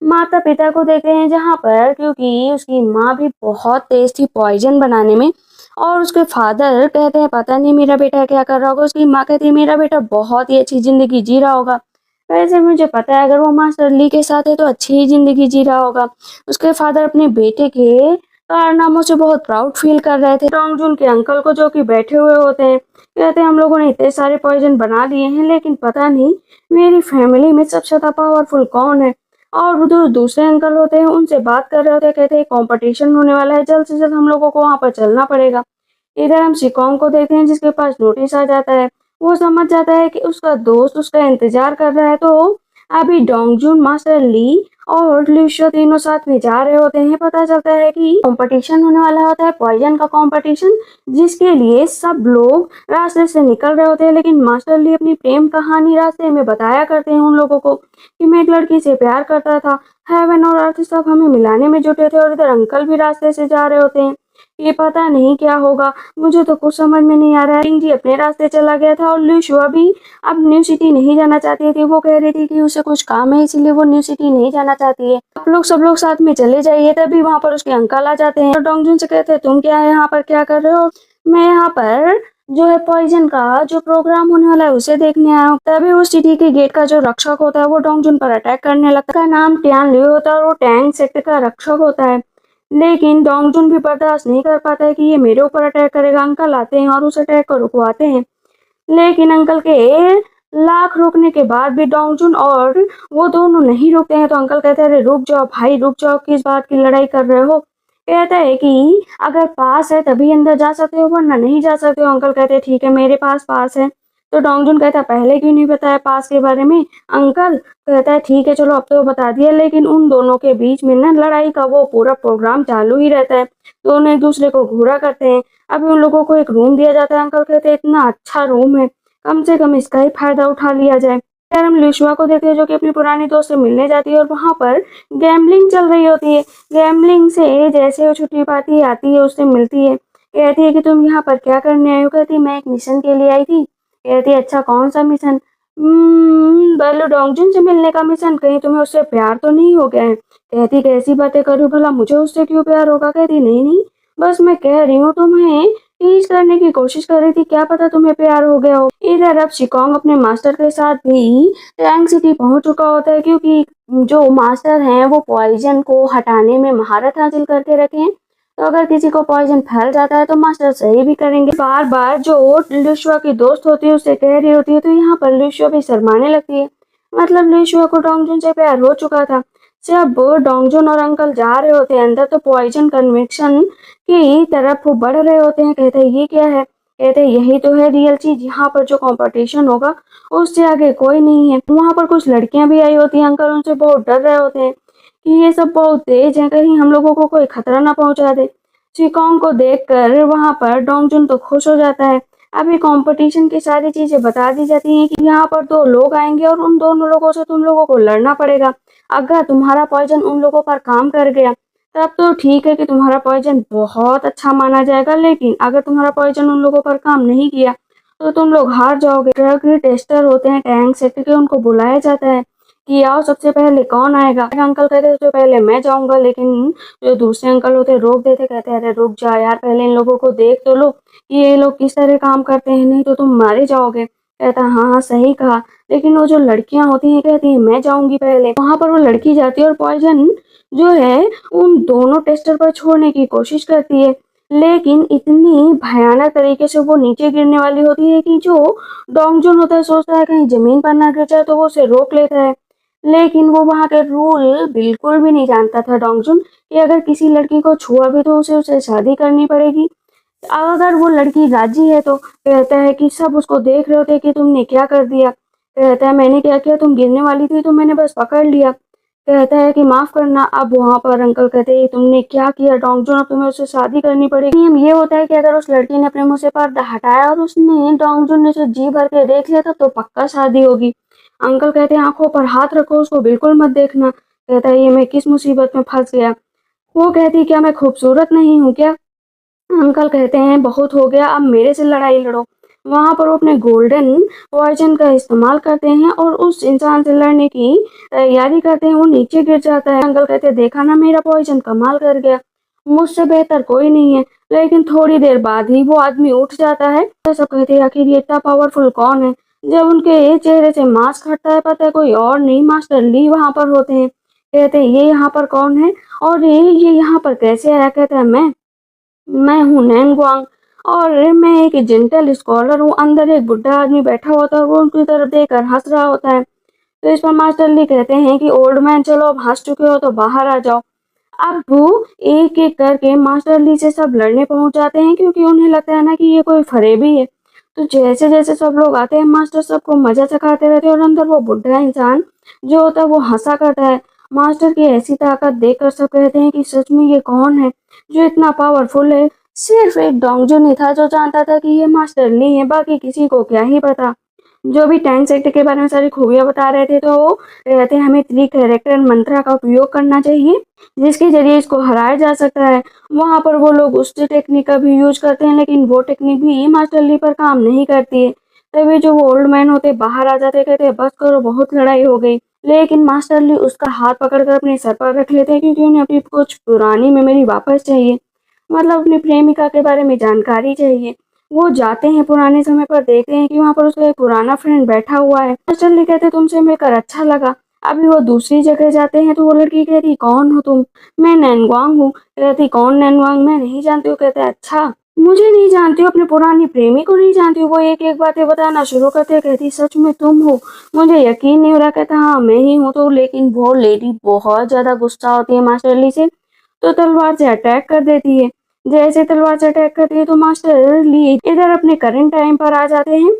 माता पिता को देखते हैं, जहाँ पर क्योंकि उसकी माँ भी बहुत तेज थी पॉइजन बनाने में, और उसके फादर कहते हैं पता नहीं मेरा बेटा क्या कर रहा होगा। उसकी माँ कहती है मेरा बेटा बहुत ही अच्छी जिंदगी जी रहा होगा। वैसे मुझे पता है अगर वो मास्टर ली के साथ है तो अच्छी ही जिंदगी जी रहा होगा। उसके फादर अपने बेटे के कारनामों से बहुत प्राउड फील कर रहे थे। डोंगजुन के अंकल को, जो कि बैठे हुए होते हैं, कहते हैं हम लोगों ने इतने सारे पॉइजन बना लिए हैं, लेकिन पता नहीं मेरी फैमिली में सबसे ज्यादा पावरफुल कौन है। और वो जो दूसरे अंकल होते हैं उनसे बात कर रहे होते हैं। कहते हैं कंपटीशन होने वाला है, जल्द से जल्द हम लोगों को वहां पर चलना पड़ेगा। इधर हम सिकोंग को देखते हैं जिसके पास नोटिस आ जाता है। वो समझ जाता है कि उसका दोस्त उसका इंतजार कर रहा है। तो अभी डोंगजुन, मास्टर ली और ल्यूशो तीनों साथ में जा रहे होते हैं। पता चलता है कि कंपटीशन होने वाला होता है, पॉइजन का कंपटीशन, जिसके लिए सब लोग रास्ते से निकल रहे होते हैं। लेकिन मास्टर ली अपनी प्रेम कहानी रास्ते में बताया करते हैं उन लोगों को कि मैं एक लड़की से प्यार करता था, हेवन और अर्थ सब हमें मिलाने में जुटे थे। और इधर अंकल भी रास्ते से जा रहे होते हैं। ये पता नहीं क्या होगा, मुझे तो कुछ समझ में नहीं आ रहा है। डिंग जी अपने रास्ते चला गया था और ल्यूशुआ भी अब न्यू सिटी नहीं जाना चाहती थी। वो कह रही थी कि उसे कुछ काम है, इसलिए वो न्यू सिटी नहीं जाना चाहती है। आप लोग सब लोग साथ में चले जाइए। तभी वहाँ पर उसके अंकल आ जाते हैं और डोंगजुन से कहते हैं तुम क्या है यहाँ पर क्या कर रहे हो? मैं यहाँ पर जो है पॉइजन का जो प्रोग्राम होने वाला है उसे देखने आया हूँ। तभी उस सिटी के गेट का जो रक्षक होता है वो डोंगजुन पर अटैक करने लगता है। उसका नाम टियान लियो होता है और वो टैंक सेक्टर का रक्षक होता है। लेकिन डोंगजुन भी बर्दाश्त नहीं कर पाता है कि ये मेरे ऊपर अटैक करेगा। अंकल आते हैं और उस अटैक को रुकवाते हैं, लेकिन अंकल के लाख रोकने के बाद भी डोंगजुन और वो दोनों नहीं रुकते हैं। तो अंकल कहते हैं, अरे रुक जाओ भाई रुक जाओ, किस बात की लड़ाई कर रहे हो। कहता है कि अगर पास है तभी अंदर जा सकते हो वरना नहीं जा सकते हो। अंकल कहते हैं ठीक है मेरे पास पास है। तो डोंगजुन कहता है पहले क्यों नहीं बताया पास के बारे में। अंकल कहता है ठीक है चलो अब तो बता दिया। लेकिन उन दोनों के बीच में ना लड़ाई का वो पूरा प्रोग्राम चालू ही रहता है। दोनों एक दूसरे को घूरा करते हैं। अभी उन लोगों को एक रूम दिया जाता है। अंकल कहते हैं इतना अच्छा रूम है, कम से कम इसका ही फायदा उठा लिया जाए। फिर हम लिशुआ को देखते हैं जो कि अपनी पुरानी दोस्त से मिलने जाती है और वहां पर गैम्बलिंग चल रही होती है। गैम्बलिंग से जैसे वो छुट्टी पाती आती है उससे मिलती है। कहती है कि तुम यहाँ पर क्या करने आई हो। कहती है मैं एक मिशन के लिए आई थी। कहती है अच्छा कौन सा मिशन। बल्लू डोंगजुन से मिलने का मिशन। कहीं तुम्हें उससे प्यार तो नहीं हो गया है। कहती कैसी बातें कर रही हो, भला मुझे उससे क्यों प्यार होगा। कहती नहीं नहीं बस मैं कह रही हूँ तुम्हें टीच करने की कोशिश कर रही थी, क्या पता तुम्हें प्यार हो गया हो। इधर अब शिकोंग अपने मास्टर के साथ भी टैंक सिटी पहुंच चुका होता है, क्योंकि जो मास्टर हैं वो पॉइजन को हटाने में महारत हासिल करके रखे हैं। तो अगर किसी को पॉइजन फैल जाता है तो मास्टर सही भी करेंगे। बार बार जो लिशुआ की दोस्त होती है उससे कह रही होती है, तो यहाँ पर लिशुआ भी शर्माने लगती है। मतलब लिशुआ को डोंगजुन से प्यार हो चुका था। जब डोंगजुन और अंकल जा रहे होते हैं अंदर तो पॉइजन कन्वेक्शन की तरफ वो बढ़ रहे होते हैं। कहते हैं ये क्या है। कहते हैं यही तो है रियल चीज, यहाँ पर जो कंपटीशन होगा उससे आगे कोई नहीं है। वहां पर कुछ लड़कियां भी आई होती हैं। अंकल उनसे बहुत डर रहे होते हैं कि ये सब बहुत तेज है, कहीं हम लोगों को कोई खतरा ना पहुंचा दे। चिकोंग को देखकर वहां पर डोंगजुन तो खुश हो जाता है। अभी कंपटीशन की सारी चीजें बता दी जाती हैं कि यहाँ पर दो लोग आएंगे और उन दोनों लोगों से तुम लोगों को लड़ना पड़ेगा। अगर तुम्हारा पॉइजन उन लोगों पर काम कर गया तब तो ठीक है कि तुम्हारा पॉइजन बहुत अच्छा माना जाएगा, लेकिन अगर तुम्हारा पॉइजन उन लोगों पर काम नहीं किया तो तुम लोग हार जाओगे। ड्रग टेस्टर होते हैं टैंक सेक्टर के, उनको बुलाया जाता है कि आओ सबसे पहले कौन आएगा। अंकल कहते हैं सबसे पहले मैं जाऊंगा, लेकिन जो दूसरे अंकल होते हैं रोक देते, कहते हैं अरे रुक जा यार पहले इन लोगों को देख तो लो कि ये लोग किस तरह काम करते हैं, नहीं तो तुम मारे जाओगे। कहता है हाँ हाँ सही कहा। लेकिन वो जो लड़कियां होती हैं कहती है मैं जाऊंगी पहले। वहां पर वो लड़की जाती है और पॉइजन जो है उन दोनों टेस्टर पर छोड़ने की कोशिश करती है, लेकिन इतनी भयानक तरीके से वो नीचे गिरने वाली होती है कि जो डोंगजुन होता है सोचता है कहीं जमीन पर ना गिर जाए, तो वो उसे रोक लेता है। लेकिन वो वहां के रूल बिल्कुल भी नहीं जानता था डोंगजुन कि अगर किसी लड़की को छुआ भी तो उसे उससे शादी करनी पड़ेगी। अगर वो लड़की राजी है तो कहता है कि सब उसको देख रहे होते कि तुमने क्या कर दिया। कहता है मैंने क्या किया, तुम गिरने वाली थी तो मैंने बस पकड़ लिया। कहता है कि माफ करना। अब वहां पर अंकल कहते हैं तुमने क्या किया डोंगजुन, अब तुम्हें उससे शादी करनी पड़ेगी। नियम ये होता है कि अगर उस लड़की ने अपने मुंह से पर्दा हटाया और उसने डोंगजुन ने उसे जी भर के देख लिया था तो पक्का शादी होगी। अंकल कहते हैं आंखों पर हाथ रखो, उसको बिल्कुल मत देखना। कहता है ये मैं किस मुसीबत में फंस गया। वो कहती है क्या मैं खूबसूरत नहीं हूँ क्या। अंकल कहते हैं बहुत हो गया, अब मेरे से लड़ाई लड़ो। वहां पर वो अपने गोल्डन पॉइजन का इस्तेमाल करते हैं और उस इंसान से लड़ने की तैयारी करते हैं। वो नीचे गिर जाता है। अंकल कहते हैं देखा ना मेरा पॉइजन कमाल कर गया, मुझसे बेहतर कोई नहीं है। लेकिन थोड़ी देर बाद ही वो आदमी उठ जाता है। तो सब कहते हैं आखिर ये इतना पावरफुल कौन है। जब उनके चेहरे से मास्क हटता है पता है कोई और नहीं मास्टर ली वहां पर होते हैं। कहते हैं ये यहाँ पर कौन है और ये यहाँ पर कैसे आया। कहता है मैं हूँ नैनग्वांग और मैं एक जेंटल स्कॉलर हूँ। अंदर एक बुढ़ा आदमी बैठा होता है और वो उनकी तरफ देखकर हंस रहा होता है। तो इस पर मास्टर ली कहते हैं कि ओल्ड मैन चलो अब हंस चुके हो तो बाहर आ जाओ। अब वो एक एक करके मास्टर ली से सब लड़ने पहुंच जाते हैं, क्योंकि उन्हें लगता है ना कि ये कोई फरेबी है। तो जैसे जैसे सब लोग आते हैं मास्टर सबको मजा चखाते रहते हैं और अंदर वो बुढ़ा इंसान जो होता है वो हंसा करता है। मास्टर की ऐसी ताकत देखकर सब कहते हैं कि सच में ये कौन है जो इतना पावरफुल है। सिर्फ एक डोंगजुन ही था जो जानता था कि ये मास्टर ली है, बाकी किसी को क्या ही पता। जो भी टैंक सेक्टर के बारे में सारी खूबियां बता रहे थे तो वो कहते हैं हमें 3 कैरेक्टर मंत्रा का उपयोग करना चाहिए जिसके जरिए इसको हराया जा सकता है। वहां पर वो लोग उस टेक्निक का भी यूज करते हैं, लेकिन वो टेक्निक भी मास्टर ली पर काम नहीं करती है। तभी जो वो ओल्ड मैन होते बाहर आ जाते, कहते बस करो बहुत लड़ाई हो गई। लेकिन मास्टर ली उसका हाथ पकड़कर अपने सर पर रख लेते हैं, क्योंकि उन्हें अपनी कुछ पुरानी मेमोरी वापस चाहिए। मतलब अपनी प्रेमिका के बारे में जानकारी चाहिए। वो जाते हैं पुराने समय पर, देखते हैं कि वहाँ पर उसका एक पुराना फ्रेंड बैठा हुआ है। मास्टर ली कहते तुमसे मिलकर अच्छा लगा। अभी वो दूसरी जगह जाते हैं तो वो लड़की कहती कौन हो तुम? मैं नैनग्वांग हूँ। कहती कौन नैनग्वांग? मैं नहीं जानती हूँ। कहते अच्छा, मुझे नहीं जानती हो, अपने पुरानी प्रेमी को नहीं जानती हो? वो एक एक बातें बताना शुरू करते। कहती सच में तुम हो? मुझे यकीन नहीं हो रहा। कहता हाँ मैं ही हूँ। तो लेकिन वो लेडी बहुत ज्यादा गुस्सा होती है मास्टर ली से, तो तलवार से अटैक कर देती है। जैसे तलवार से अटैक करती है तो मास्टर ली इधर अपने करंट टाइम पर आ जाते हैं,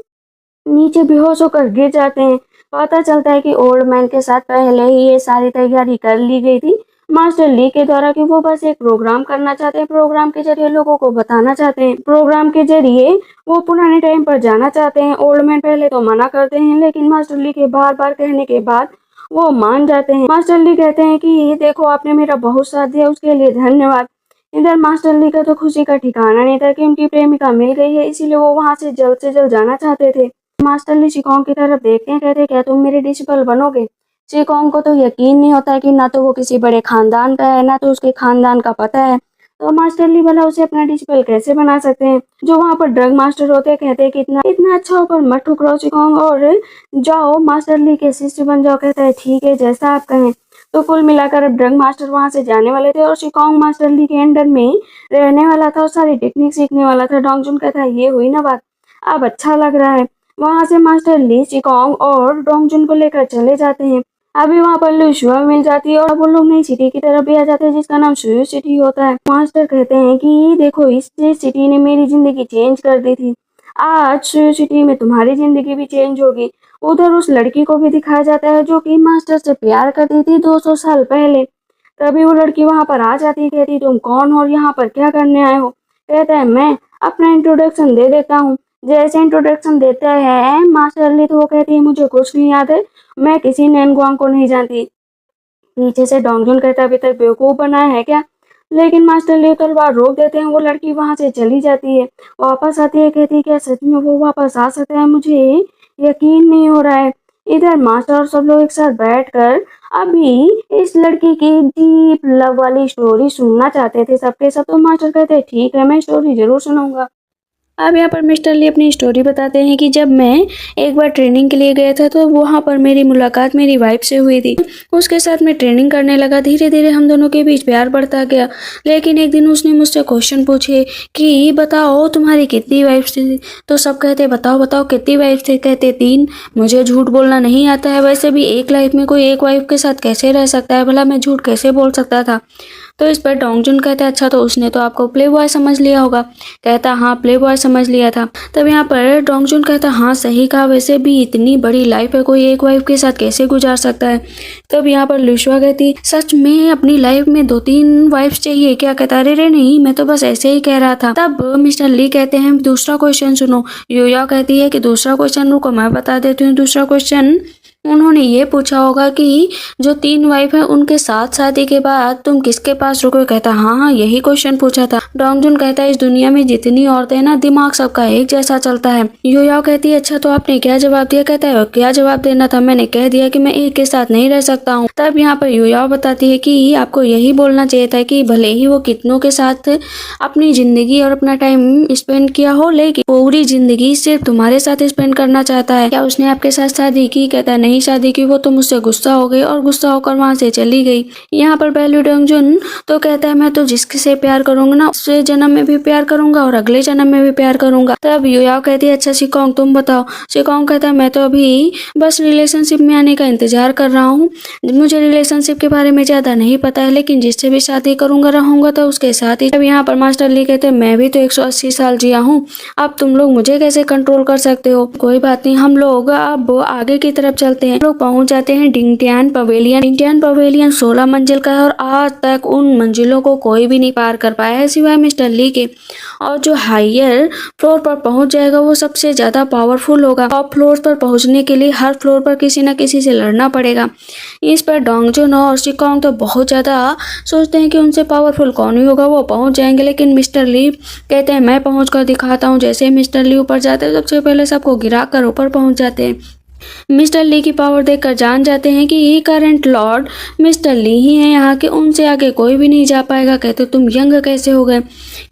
नीचे बेहोश होकर गिर जाते हैं। पता चलता है कि ओल्ड मैन के साथ पहले ही ये सारी तैयारी कर ली गई थी मास्टर ली के द्वारा, कि वो बस एक प्रोग्राम करना चाहते हैं, प्रोग्राम के जरिए लोगों को बताना चाहते हैं, प्रोग्राम के जरिए वो पुराने टाइम पर जाना चाहते हैं। ओल्ड मैन पहले तो मना करते हैं, लेकिन मास्टर ली के बार बार कहने के बाद वो मान जाते हैं। मास्टर ली कहते हैं कि देखो आपने मेरा बहुत साथ दिया, उसके लिए धन्यवाद। इधर मास्टर ली का तो खुशी का ठिकाना नहीं था कि उनकी प्रेमिका मिल गई है, इसीलिए वो वहां से जल्द जाना चाहते थे। मास्टर ली शिकोंग की तरफ देखते हैं, कहते क्या तुम मेरे डिसिपल बनोगे? शिकोंग को तो यकीन नहीं होता है कि ना तो वो किसी बड़े खानदान का है, ना तो उसके खानदान का पता है, तो मास्टर ली भला उसे अपना डिसिपल कैसे बना सकते हैं? जो वहाँ पर ड्रग मास्टर होते हैं कहते हैं कि इतना इतना अच्छा होकर मत ठुकराओ शिकोंग, और जाओ मास्टर ली के शिष्य बन जाओ। कहता है ठीक है जैसा आप कहें। तो कुल मिलाकर अब ड्रग मास्टर वहां से जाने वाले थे और शिकोंग मास्टर ली के अंडर में रहने वाला था और सारी टेक्निक सीखने वाला था। डोंगजुन कहता है ये हुई ना बात, अब अच्छा लग रहा है। वहां से मास्टर ली शिकोंग और डोंगजुन को लेकर चले जाते हैं। अभी वहां पर लुशुआ मिल जाती है और वो लोग नई सिटी की तरफ भी आ जाते हैं जिसका नाम सुयु सिटी होता है। मास्टर कहते हैं कि देखो इस सिटी ने मेरी जिंदगी चेंज कर दी थी, आज सुयु सिटी में तुम्हारी जिंदगी भी चेंज होगी। उधर उस लड़की को भी दिखाया जाता है जो कि मास्टर से प्यार करती थी 200 साल पहले। तभी वो लड़की वहां पर आ जाती है, कहती तुम कौन हो और यहाँ पर क्या करने आए हो? कहता है मैं अपना इंट्रोडक्शन दे देता हूँ। जैसे इंट्रोडक्शन देते हैं मास्टर ली तो वो कहती है मुझे कुछ नहीं याद है, मैं किसी नैनग्वांग को नहीं जानती। पीछे से डोंगजुन कहता अभी तक बेवकूफ बनाया है क्या? लेकिन मास्टर ली तलवार रोक देते हैं। वो लड़की वहां से चली जाती है, वापस आती है, कहती है क्या सच में वो वापस आ सकता है? मुझे यकीन नहीं हो रहा है। इधर मास्टर और सब लोग एक साथ बैठकर अभी इस लड़की की डीप लव वाली स्टोरी सुनना चाहते थे सबके सब। तो मास्टर कहते हैं ठीक है मैं स्टोरी जरूर सुनाऊंगा। अब यहाँ पर मिस्टर ली अपनी स्टोरी बताते हैं कि जब मैं एक बार ट्रेनिंग के लिए गया था तो वहाँ पर मेरी मुलाकात मेरी वाइफ से हुई थी। उसके साथ मैं ट्रेनिंग करने लगा, धीरे धीरे हम दोनों के बीच प्यार बढ़ता गया। लेकिन एक दिन उसने मुझसे क्वेश्चन पूछे कि बताओ तुम्हारी कितनी वाइफ थी? तो सब कहते बताओ बताओ कितनी वाइफ थे? कहते 3। मुझे झूठ बोलना नहीं आता है, वैसे भी एक लाइफ में कोई एक वाइफ के साथ कैसे रह सकता है? भला मैं झूठ कैसे बोल सकता था? तो इस पर डोंगजुन कहता है अच्छा तो उसने तो आपको प्ले बॉय समझ लिया होगा। कहता हाँ प्ले बॉय समझ लिया था। तब यहाँ पर डोंगजुन कहता हाँ सही कहा, वैसे भी इतनी बड़ी लाइफ है, कोई एक वाइफ के साथ कैसे गुजार सकता है? तब यहाँ पर लुशुआ कहती सच में अपनी लाइफ में 2-3 वाइफ चाहिए क्या? कहता अरे नहीं मैं तो बस ऐसे ही कह रहा था। तब मिस्टर ली कहते हैं दूसरा क्वेश्चन सुनो। योया कहती है कि दूसरा क्वेश्चन रुको मैं बता देती हूँ। दूसरा क्वेश्चन उन्होंने ये पूछा होगा कि जो 3 वाइफ है उनके साथ शादी के बाद तुम किसके पास रुकोगे? कहता हाँ यही क्वेश्चन पूछा था। डोंगजुन कहता है इस दुनिया में जितनी औरतें हैं ना दिमाग सबका एक जैसा चलता है। योयाओ कहती है अच्छा तो आपने क्या जवाब दिया? कहता है क्या जवाब देना था, मैंने कह दिया कि मैं एक के साथ नहीं रह सकता हूँ। तब यहाँ पर योयाओ बताती है कि आपको यही बोलना चाहिए था कि भले ही वो कितनों के साथ अपनी जिंदगी और अपना टाइम स्पेंड किया हो, लेकिन पूरी जिंदगी सिर्फ तुम्हारे साथ स्पेंड करना चाहता है। क्या उसने आपके साथ शादी की? कहता है नहीं शादी की, वो तो मुझसे गुस्सा हो गई और गुस्सा होकर वहां से चली गई। यहाँ पर पहलू डोंगजुन तो कहता है मैं तो जिससे प्यार करूंगा ना उससे जन्म में भी प्यार करूंगा और अगले जन्म में भी प्यार करूंगा। तब योयाओ कहती है अच्छा शिकोंग तुम बताओ। शिकोंग कहता है मैं तो अभी बस रिलेशनशिप में आने का इंतजार कर रहा हूँ, मुझे रिलेशनशिप के बारे में ज्यादा नहीं पता है, लेकिन जिससे भी शादी करूंगा रहूंगा तो उसके साथ ही। अब यहाँ पर मास्टर ली कहते हैं मैं भी तो 180 साल जिया हूँ, अब तुम लोग मुझे कैसे कंट्रोल कर सकते हो? कोई बात नहीं हम लोग अब आगे की तरफ चलते हैं। लोग पहुंच जाते हैं डिंगटियान पवेलियन। डिंगटियान पवेलियन 16 मंजिल का है और आज तक उन मंजिलों को कोई भी नहीं पार कर पाया है सिवाय मिस्टर ली के। और जो हायर फ्लोर पर पहुंच जाएगा वो सबसे ज्यादा पावरफुल होगा। टॉप फ्लोर पर पहुंचने के लिए हर फ्लोर पर किसी न किसी से लड़ना पड़ेगा। इस पर डोंगजुन और शिकोंग तो बहुत ज्यादा सोचते हैं कि उनसे पावरफुल कौन ही होगा, वो पहुंच जाएंगे। लेकिन मिस्टर ली कहते हैं मैं पहुंच कर दिखाता हूँ। जैसे मिस्टर ली ऊपर जाते हैं सबसे पहले सबको गिरा कर ऊपर पहुंच जाते हैं। मिस्टर ली की पावर देखकर जान जाते हैं कि ये करंट लॉर्ड मिस्टर ली ही हैं यहाँ के, उनसे आगे कोई भी नहीं जा पाएगा। कहते तुम यंग कैसे हो गए?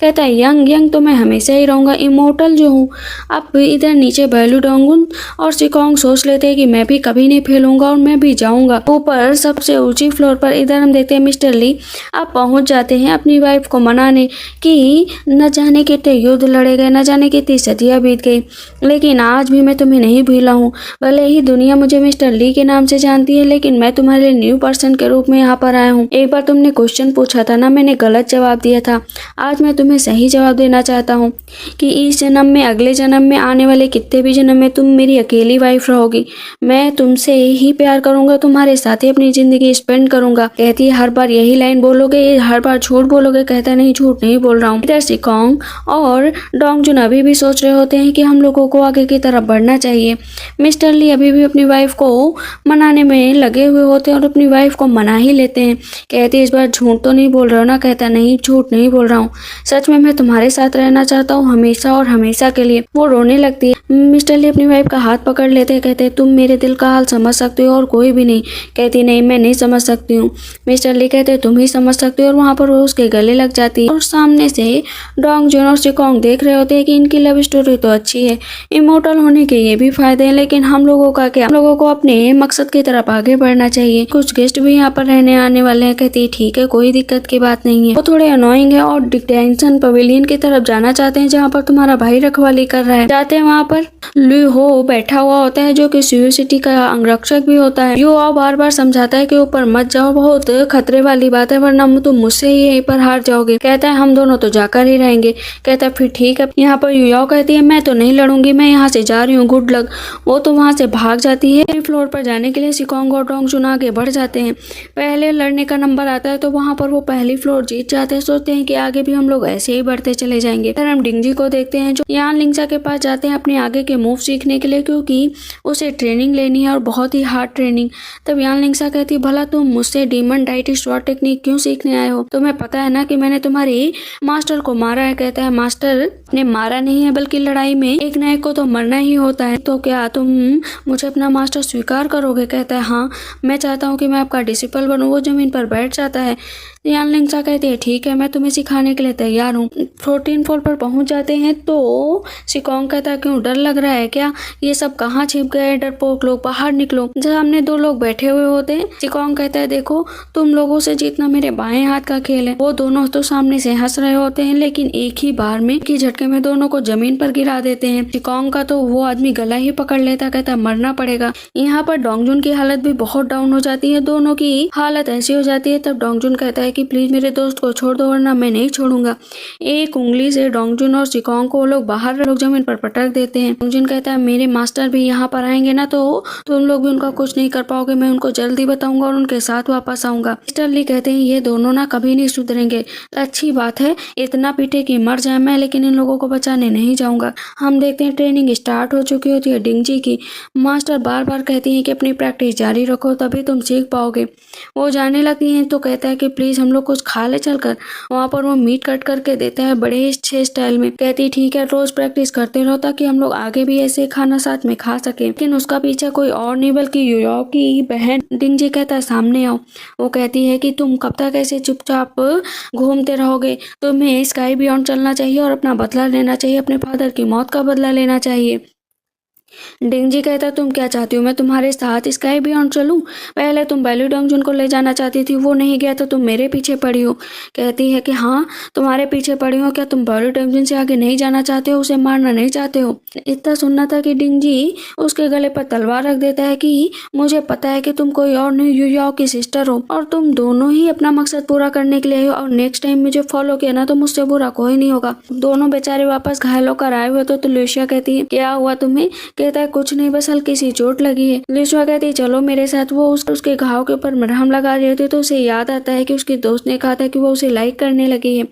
कहता है यंग तो मैं हमेशा ही रहूँगा, इमोर्टल जो हूँ। अब इधर नीचे बैलू डोंगुन और सिकोंग सोच लेते हैं कि मैं भी कभी नहीं फेल होऊंगा और मैं भी जाऊँगा ऊपर सबसे ऊंची फ्लोर पर। इधर हम देखते हैं मिस्टर ली अब पहुँच जाते हैं अपनी वाइफ को मनाने कि न जाने कितने युद्ध लड़े गए, न जाने कितनी सदियाँ बीत गई, लेकिन आज भी मैं तुम्हें नहीं भूला हूँ। भले ही दुनिया मुझे मिस्टर ली के नाम से जानती है, लेकिन मैं तुम्हारे लिए न्यू पर्सन के रूप में यहाँ पर आया हूँ। एक बार तुमने क्वेश्चन पूछा था ना, मैंने गलत जवाब दिया था। आज मैं तुम्हें सही जवाब देना चाहता हूँ कि इस जन्म में, अगले जन्म में, आने वाले कितने भी जन्म में तुम मेरी अकेली वाइफ रहोगी। मैं तुमसे ही प्यार करूंगा, तुम्हारे साथ ही अपनी जिंदगी स्पेंड करूंगा। कहती है हर बार यही लाइन बोलोगे, हर बार झूठ बोलोगे? कहता नहीं, झूठ नहीं बोल रहा हूँ। इधर सिकोंग और डोंगजुन अभी भी सोच रहे होते हैं कि हम लोगों को आगे की तरफ बढ़ना चाहिए। मिस्टर ली अभी भी अपनी वाइफ को मनाने में लगे हुए होते हैं और अपनी वाइफ को मना ही लेते हैं। कहते हैं इस बार झूठ तो नहीं बोल रहे हो ना? कहता नहीं, झूठ नहीं बोल रहा हूँ, सच में मैं तुम्हारे साथ रहना चाहता हूँ, हमेशा और हमेशा के लिए। वो रोने लगती है। मिस्टर ली अपनी वाइफ का हाथ पकड़ लेते हैं। कहते हैं तुम मेरे दिल का हाल समझ सकते हो और कोई भी नहीं। कहती नहीं, मैं नहीं समझ सकती हूँ। मिस्टर ली कहते तुम ही समझ सकते हो और वहाँ पर वो उसके गले लग जाती है। और सामने से डोंगजुन और सिकोंग देख रहे होते हैं कि इनकी लव स्टोरी तो अच्छी है, इमोर्टल होने के ये भी फायदे हैं, लेकिन हम लोगों का क्या? हम लोगों को अपने मकसद की तरफ आगे बढ़ना चाहिए। कुछ गेस्ट भी यहाँ पर रहने आने वाले हैं। कहती है ठीक है, कोई दिक्कत की बात नहीं है। वो थोड़े अनोइंग है और डिटेंशन पवेलियन की तरफ जाना चाहते हैं जहाँ पर तुम्हारा भाई रखवाली कर रहा है। जाते हैं वहाँ पर लू हो बैठा हुआ होता है जो कि सियो सिटी का अंगरक्षक भी होता है। यू आओ बार बार समझाता है कि ऊपर मत जाओ, बहुत खतरे वाली बात है, वरना तुम मुझसे ही यहीं पर हार जाओगे। कहता है हम दोनों तो जाकर ही रहेंगे। कहता है फिर ठीक है। यहाँ पर यूयाओ कहती है मैं तो नहीं लड़ूंगी, मैं यहाँ से जा रही हूँ, गुड लक। वो तो वहाँ से भाग जाती है। फ्लोर पर जाने के लिए सिकोंग और डोंगजुन आगे बढ़ जाते हैं। पहले लड़ने का नंबर आता है तो वहाँ पर वो पहली फ्लोर जीत जाते हैं। सोचते हैं कि आगे भी हम लोग ऐसे ही बढ़ते चले जाएंगे। फिर हम डिंगजी को देखते हैं जो यान लिंगसा के पास जाते हैं अपने आगे के मूव सीखने के लिए, क्योंकि उसे ट्रेनिंग लेनी है और बहुत ही हार्ड ट्रेनिंग। तब यान लिंगसा कहती है भला तुम मुझसे डीमन डाइटी स्वॉर्ड टेक्निक क्यों सीखने आए हो? तुम्हें पता है ना कि मैंने तुम्हारी मास्टर को मारा है। कहता है मास्टर ने मारा नहीं है, बल्कि लड़ाई में एक न एक को तो मरना ही होता है। तो क्या तुम मुझे अपना मास्टर स्वीकार करोगे? कहता है हाँ, मैं चाहता हूँ कि मैं आपका डिसिपल बनूं। वो जमीन पर बैठ जाता है। यान लिंगसा कहती है ठीक है, मैं तुम्हें सिखाने के लिए तैयार हूँ। 14 फ्लोर पर पहुंच जाते हैं तो सिकोंग कहता है क्यों, डर लग रहा है क्या? ये सब कहाँ छिप गए डरपोक लोग, बाहर निकलो। सामने दो लोग बैठे हुए होते हैं। सिकोंग कहता है देखो तुम लोगों से जीतना मेरे बाएं हाथ का खेल है। वो दोनों तो सामने से हंस रहे होते हैं, लेकिन एक ही बार में, एक ही झटके में दोनों को जमीन पर गिरा देते हैं। सिकोंग का तो वो आदमी गला ही पकड़ लेता, कहता मरना पड़ेगा। यहाँ पर डोंगजुन की हालत भी बहुत डाउन हो जाती है। दोनों की हालत ऐसी हो जाती है। तब डोंगजुन कहता है कि प्लीज मेरे दोस्त को छोड़ दो, वरना मैं नहीं छोड़ूंगा। एक उंगली से डोंगजुन और सिकोंग को लोग बाहर लोग जमीन पर पटक देते हैं। डोंगजुन कहता है मेरे मास्टर भी यहाँ पर आएंगे ना तो तुम लोग भी उनका कुछ नहीं कर पाओगे। मैं उनको जल्दी बताऊंगा और उनके साथ वापस आऊंगा। मिस्टर ली कहते हैं ये दोनों ना कभी नहीं सुधरेंगे। अच्छी बात है, इतना पीटे कि मर जाए मैं, लेकिन इन लोगों को बचाने नहीं जाऊंगा। हम देखते हैं ट्रेनिंग स्टार्ट हो चुकी होती है डिंगजी की। मास्टर बार बार कहती है कि अपनी प्रैक्टिस जारी रखो, तभी तुम सीख पाओगे। वो जाने लगती हैं तो कहता है कि प्लीज हम लोग कुछ खा ले चलकर। वहाँ पर वो मीट कट करके देता है बड़े ही अच्छे स्टाइल में। कहती ठीक है, रोज प्रैक्टिस करते रहो ताकि हम लोग आगे भी ऐसे खाना साथ में खा सके। लेकिन उसका पीछा कोई और नहीं बल्कि यूयाओ की बहन। डिंगजी कहता है सामने आओ। वो कहती है कि तुम कब तक ऐसे चुपचाप घूमते रहोगे? तुम्हें स्काई बियॉन्ड चलना चाहिए और अपना बदला लेना चाहिए, अपने फादर की मौत का बदला लेना चाहिए। डिंगजी कहता तुम क्या चाहती हो, मैं तुम्हारे साथ स्काई बियॉन्ड चलूं? पहले तुम बैली डोंगजुन को ले जाना चाहती थी, वो नहीं गया तो तुम मेरे पीछे पड़ी हो। कहती है कि हाँ तुम्हारे पीछे पड़ी हो। क्या तुम बैली डोंगजुन से आगे नहीं जाना चाहते हो, उसे मारना नहीं चाहते हो? इतना सुनना था कि डिंगजी उसके गले पर तलवार रख देता है कि मुझे पता है कि तुम कोई और नहीं, यूयाओ की सिस्टर हो और तुम दोनों ही अपना मकसद पूरा करने के लिए हो, और नेक्स्ट टाइम मुझे फॉलो किया ना तो मुझसे बुरा कोई नहीं होगा। दोनों बेचारे वापस घायल होकर आए हुए तो लुसिया कहती है क्या हुआ तुम्हें? कहता है कुछ नहीं, बस हल्की सी चोट लगी है। लिशुआ कहती है चलो मेरे साथ। वो उसके घाव के ऊपर मरहम लगा रही होती है तो उसे याद आता है कि उसके दोस्त ने कहा था कि वो उसे लाइक करने लगी है।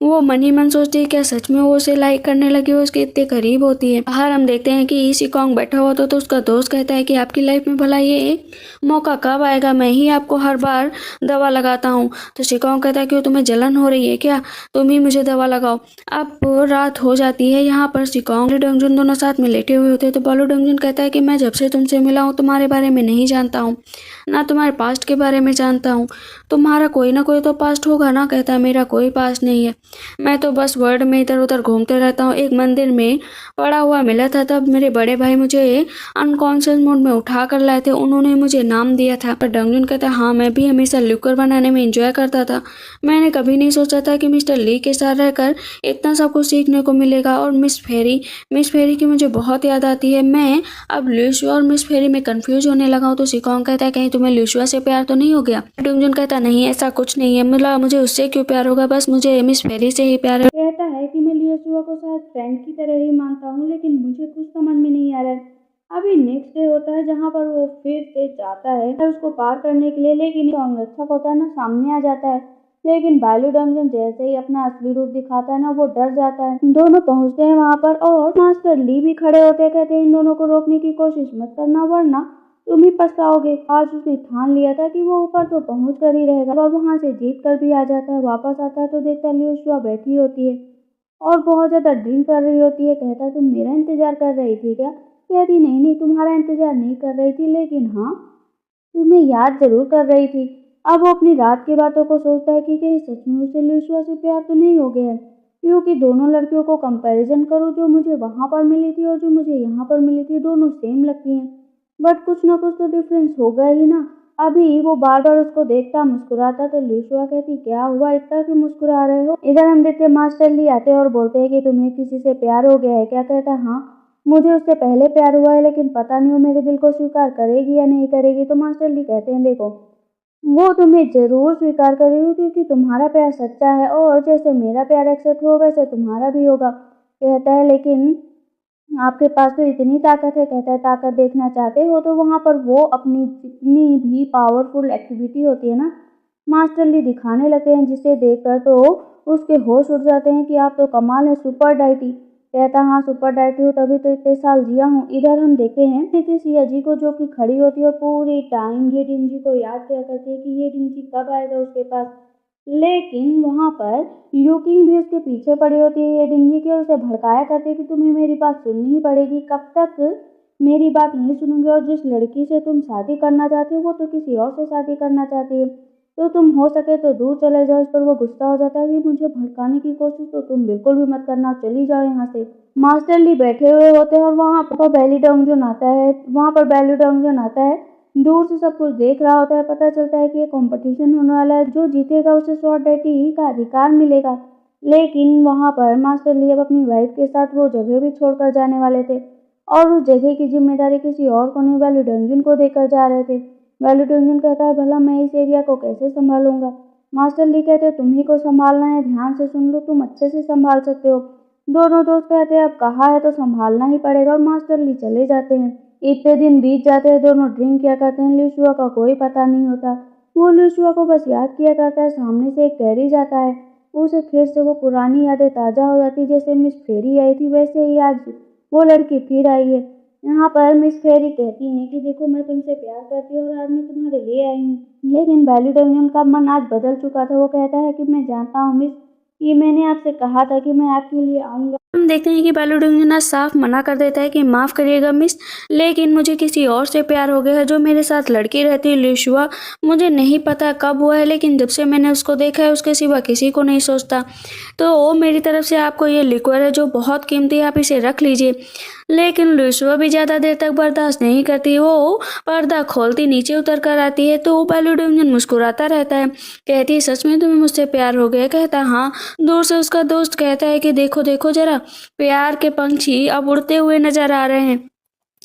वो मन ही मन सोचती है क्या सच में वो उसे लाइक करने लगी, वो उसके इतने करीब होती है। बाहर हम देखते हैं कि सिकोंग बैठा हुआ तो उसका दोस्त कहता है कि आपकी लाइफ में भला ये मौका कब आएगा, मैं ही आपको हर बार दवा लगाता हूँ। तो सिकोंग कहता है कि तुम्हें जलन हो रही है क्या, तुम ही मुझे दवा लगाओ। अब रात हो जाती है। यहाँ पर सिकोंग और डोंगजुन दोनों साथ में लेटे हुए होते हैं तो बालू डंगजन कहता है कि मैं जब से तुमसे मिला हूँ तुम्हारे बारे में नहीं जानता हूँ, ना तुम्हारे पास्ट के बारे में जानता हूँ। तुम्हारा कोई ना कोई तो पास्ट होगा ना। कहता है मेरा कोई पास्ट नहीं है, मैं तो बस वर्ल्ड में इधर उधर घूमते रहता हूँ। एक मंदिर में पड़ा हुआ मिला था, तब मेरे बड़े भाई मुझे अनकॉन्शियस मोड में उठा कर लाए थे, उन्होंने मुझे नाम दिया था। पर डंगजन कहता है हाँ, मैं भी हमेशा लिक्विड बनाने में इंजॉय करता था। मैंने कभी नहीं सोचा था कि मिस्टर ली के साथ रहकर इतना सब कुछ सीखने को मिलेगा। और मिस फेरी की मुझे बहुत याद आती है। मैं अब ल्यूशिया और मिस फेरी में कंफ्यूज होने लगा हूँ। तो सिकोंग कहता है कहीं तुम्हें ल्यूशिया से प्यार तो नहीं हो गया। डंगजन कहता नहीं, ऐसा कुछ नहीं है, मिला मुझे उससे क्यों प्यार होगा, बस मुझे मिस फेरी से ही प्यार है। कहता है कि मैं ल्यूशिया को शायद फ्रेंड की तरह ही मानता हूँ, लेकिन मुझे कुछ समझ में नहीं आ रहा है। अभी नेक्स्ट डे होता है जहाँ पर वो फिर से जाता है उसको पार करने के लिए, लेकिन संरक्षक होता है ना सामने आ जाता है। लेकिन बालू डंगजन जैसे ही अपना असली रूप दिखाता है ना, वो डर जाता है। दोनों पहुंचते हैं वहां पर और मास्टर ली भी खड़े होते हैं। कहते हैं इन दोनों को रोकने की कोशिश मत करना वरना तुम ही पछताओगे। आज उसने ठान लिया था कि वो ऊपर तो पहुंच कर ही रहेगा और वहां से जीत कर भी आ जाता है। वापस आता है तो देखता है ल्यूशिया बैठी होती है और बहुत ज्यादा ड्रिंक कर रही होती है। कहता है तुम मेरा इंतजार कर रही थी क्या। कहती नहीं, तुम्हारा इंतजार नहीं कर रही थी, लेकिन हाँ तुम्हें याद जरूर कर रही थी। अब वो अपनी रात की बातों को सोचता है कि कहीं सच में उसे ल्यूशिया से प्यार तो नहीं हो गया है, क्योंकि दोनों लड़कियों को कंपैरिजन करूँ, जो मुझे वहां पर मिली थी और जो मुझे यहाँ पर मिली थी, दोनों सेम लगती हैं, बट कुछ ना कुछ तो डिफरेंस होगा ही ना। अभी वो बार बार उसको देखता मुस्कुराता तो ल्यूशिया कहती क्या हुआ इतना कि मुस्कुरा रहे हो। इधर हम देखते मास्टर ली आते और बोलते हैं कि तुम्हें किसी से प्यार हो गया है क्या। कहता है हाँ, मुझे उससे पहले प्यार हुआ है, लेकिन पता नहीं वो मेरे दिल को स्वीकार करेगी या नहीं करेगी। तो मास्टर ली कहते हैं देखो, वो तुम्हें जरूर स्वीकार करेगी क्योंकि तुम्हारा प्यार सच्चा है और जैसे मेरा प्यार एक्सेप्ट हो वैसे तुम्हारा भी होगा। कहता है लेकिन आपके पास तो इतनी ताकत है। कहता है ताकत देखना चाहते हो तो वहां पर वो अपनी जितनी भी पावरफुल एक्टिविटी होती है ना मास्टर ली दिखाने लगते हैं, जिसे देखकर तो उसके होश उड़ जाते हैं कि आप तो कमाल है, सुपर डाइटी। कहता हाँ सुपर डाइटी हूँ, तभी तो इतने साल जिया हूँ। इधर हम देखते हैं सिया जी को जो कि खड़ी होती है और पूरी टाइम ये डिंजी को याद किया करती है कि ये डिंजी कब आएगा उसके पास। लेकिन वहां पर ल्यूकिंग भी उसके पीछे पड़ी होती है ये डिंजी की और उसे भड़काया करती है कि तुम्हें मेरी बात सुननी ही पड़ेगी, कब तक मेरी बात नहीं सुनोगे, और जिस लड़की से तुम शादी करना चाहते हो वो तो किसी और से शादी करना चाहती है, तो तुम हो सके तो दूर चले जाओ। इस पर वो गुस्सा हो जाता है कि मुझे भड़काने की कोशिश तो तुम बिल्कुल भी मत करना, चली जाओ यहाँ से। मास्टर ली बैठे हुए होते हैं और वहाँ पर बेली डंगजन आता है, दूर से सब कुछ देख रहा होता है। पता चलता है कि ये कंपटीशन होने वाला है, जो जीतेगा उसे शॉर्ट डेटी का अधिकार मिलेगा। लेकिन वहाँ पर मास्टर ली अब अपनी वाइफ के साथ वो जगह भी छोड़कर जाने वाले थे और उस जगह की जिम्मेदारी किसी और को नहीं, बेली डंगजन को देकर जा रहे थे। बेली डंगजन कहता है भला मैं इस एरिया को कैसे संभालूंगा। मास्टर ली कहते हैं तुम्ही को संभालना है, ध्यान से सुन लो, तुम अच्छे से संभाल सकते हो। दोनों दोस्त कहते हैं अब कहा है तो संभालना ही पड़ेगा और मास्टर ली चले जाते हैं। इतने दिन बीत जाते हैं, दोनों ड्रिंक किया करते हैं। ल्यूशिया का कोई पता नहीं होता, वो ल्यूशिया को बस याद किया करता है। सामने से एक कैरी जाता है, उसे फिर से वो पुरानी यादें ताजा हो जाती, जैसे मिस फेरी आई थी वैसे ही आज वो लड़की फिर आई है। यहाँ पर मिस फेरी कहती है कि देखो मैं तुमसे प्यार करती हूँ और आज मैं तुम्हारे लिए आई हूँ। लेकिन बेली डंगजन का मन आज बदल चुका था। वो कहता है कि मैं जानता हूँ मिस कि मैंने आपसे कहा था कि मैं आपके लिए आऊँगा। हम देखते हैं कि बेली डंगजन साफ मना कर देता है कि माफ़ करिएगा मिस, लेकिन मुझे किसी और से प्यार हो गया है जो मेरे साथ लड़की रहती है ल्यूशिया। मुझे नहीं पता कब हुआ है, लेकिन जब से मैंने उसको देखा है उसके सिवा किसी को नहीं सोचता। तो मेरी तरफ से आपको ये लिक्विड है जो बहुत कीमती है, आप इसे रख लीजिए। लेकिन ल्यूशिया भी ज़्यादा देर तक बर्दाश्त नहीं करती, वो पर्दा खोलती नीचे उतर कर आती है। तो बेली डंगजन मुस्कुराता रहता है, कहती है सच में तुम्हें मुझसे प्यार हो गया। कहता हाँ। दूर से उसका दोस्त कहता है कि देखो देखो जरा, प्यार के पंछी अब उड़ते हुए नजर आ रहे हैं।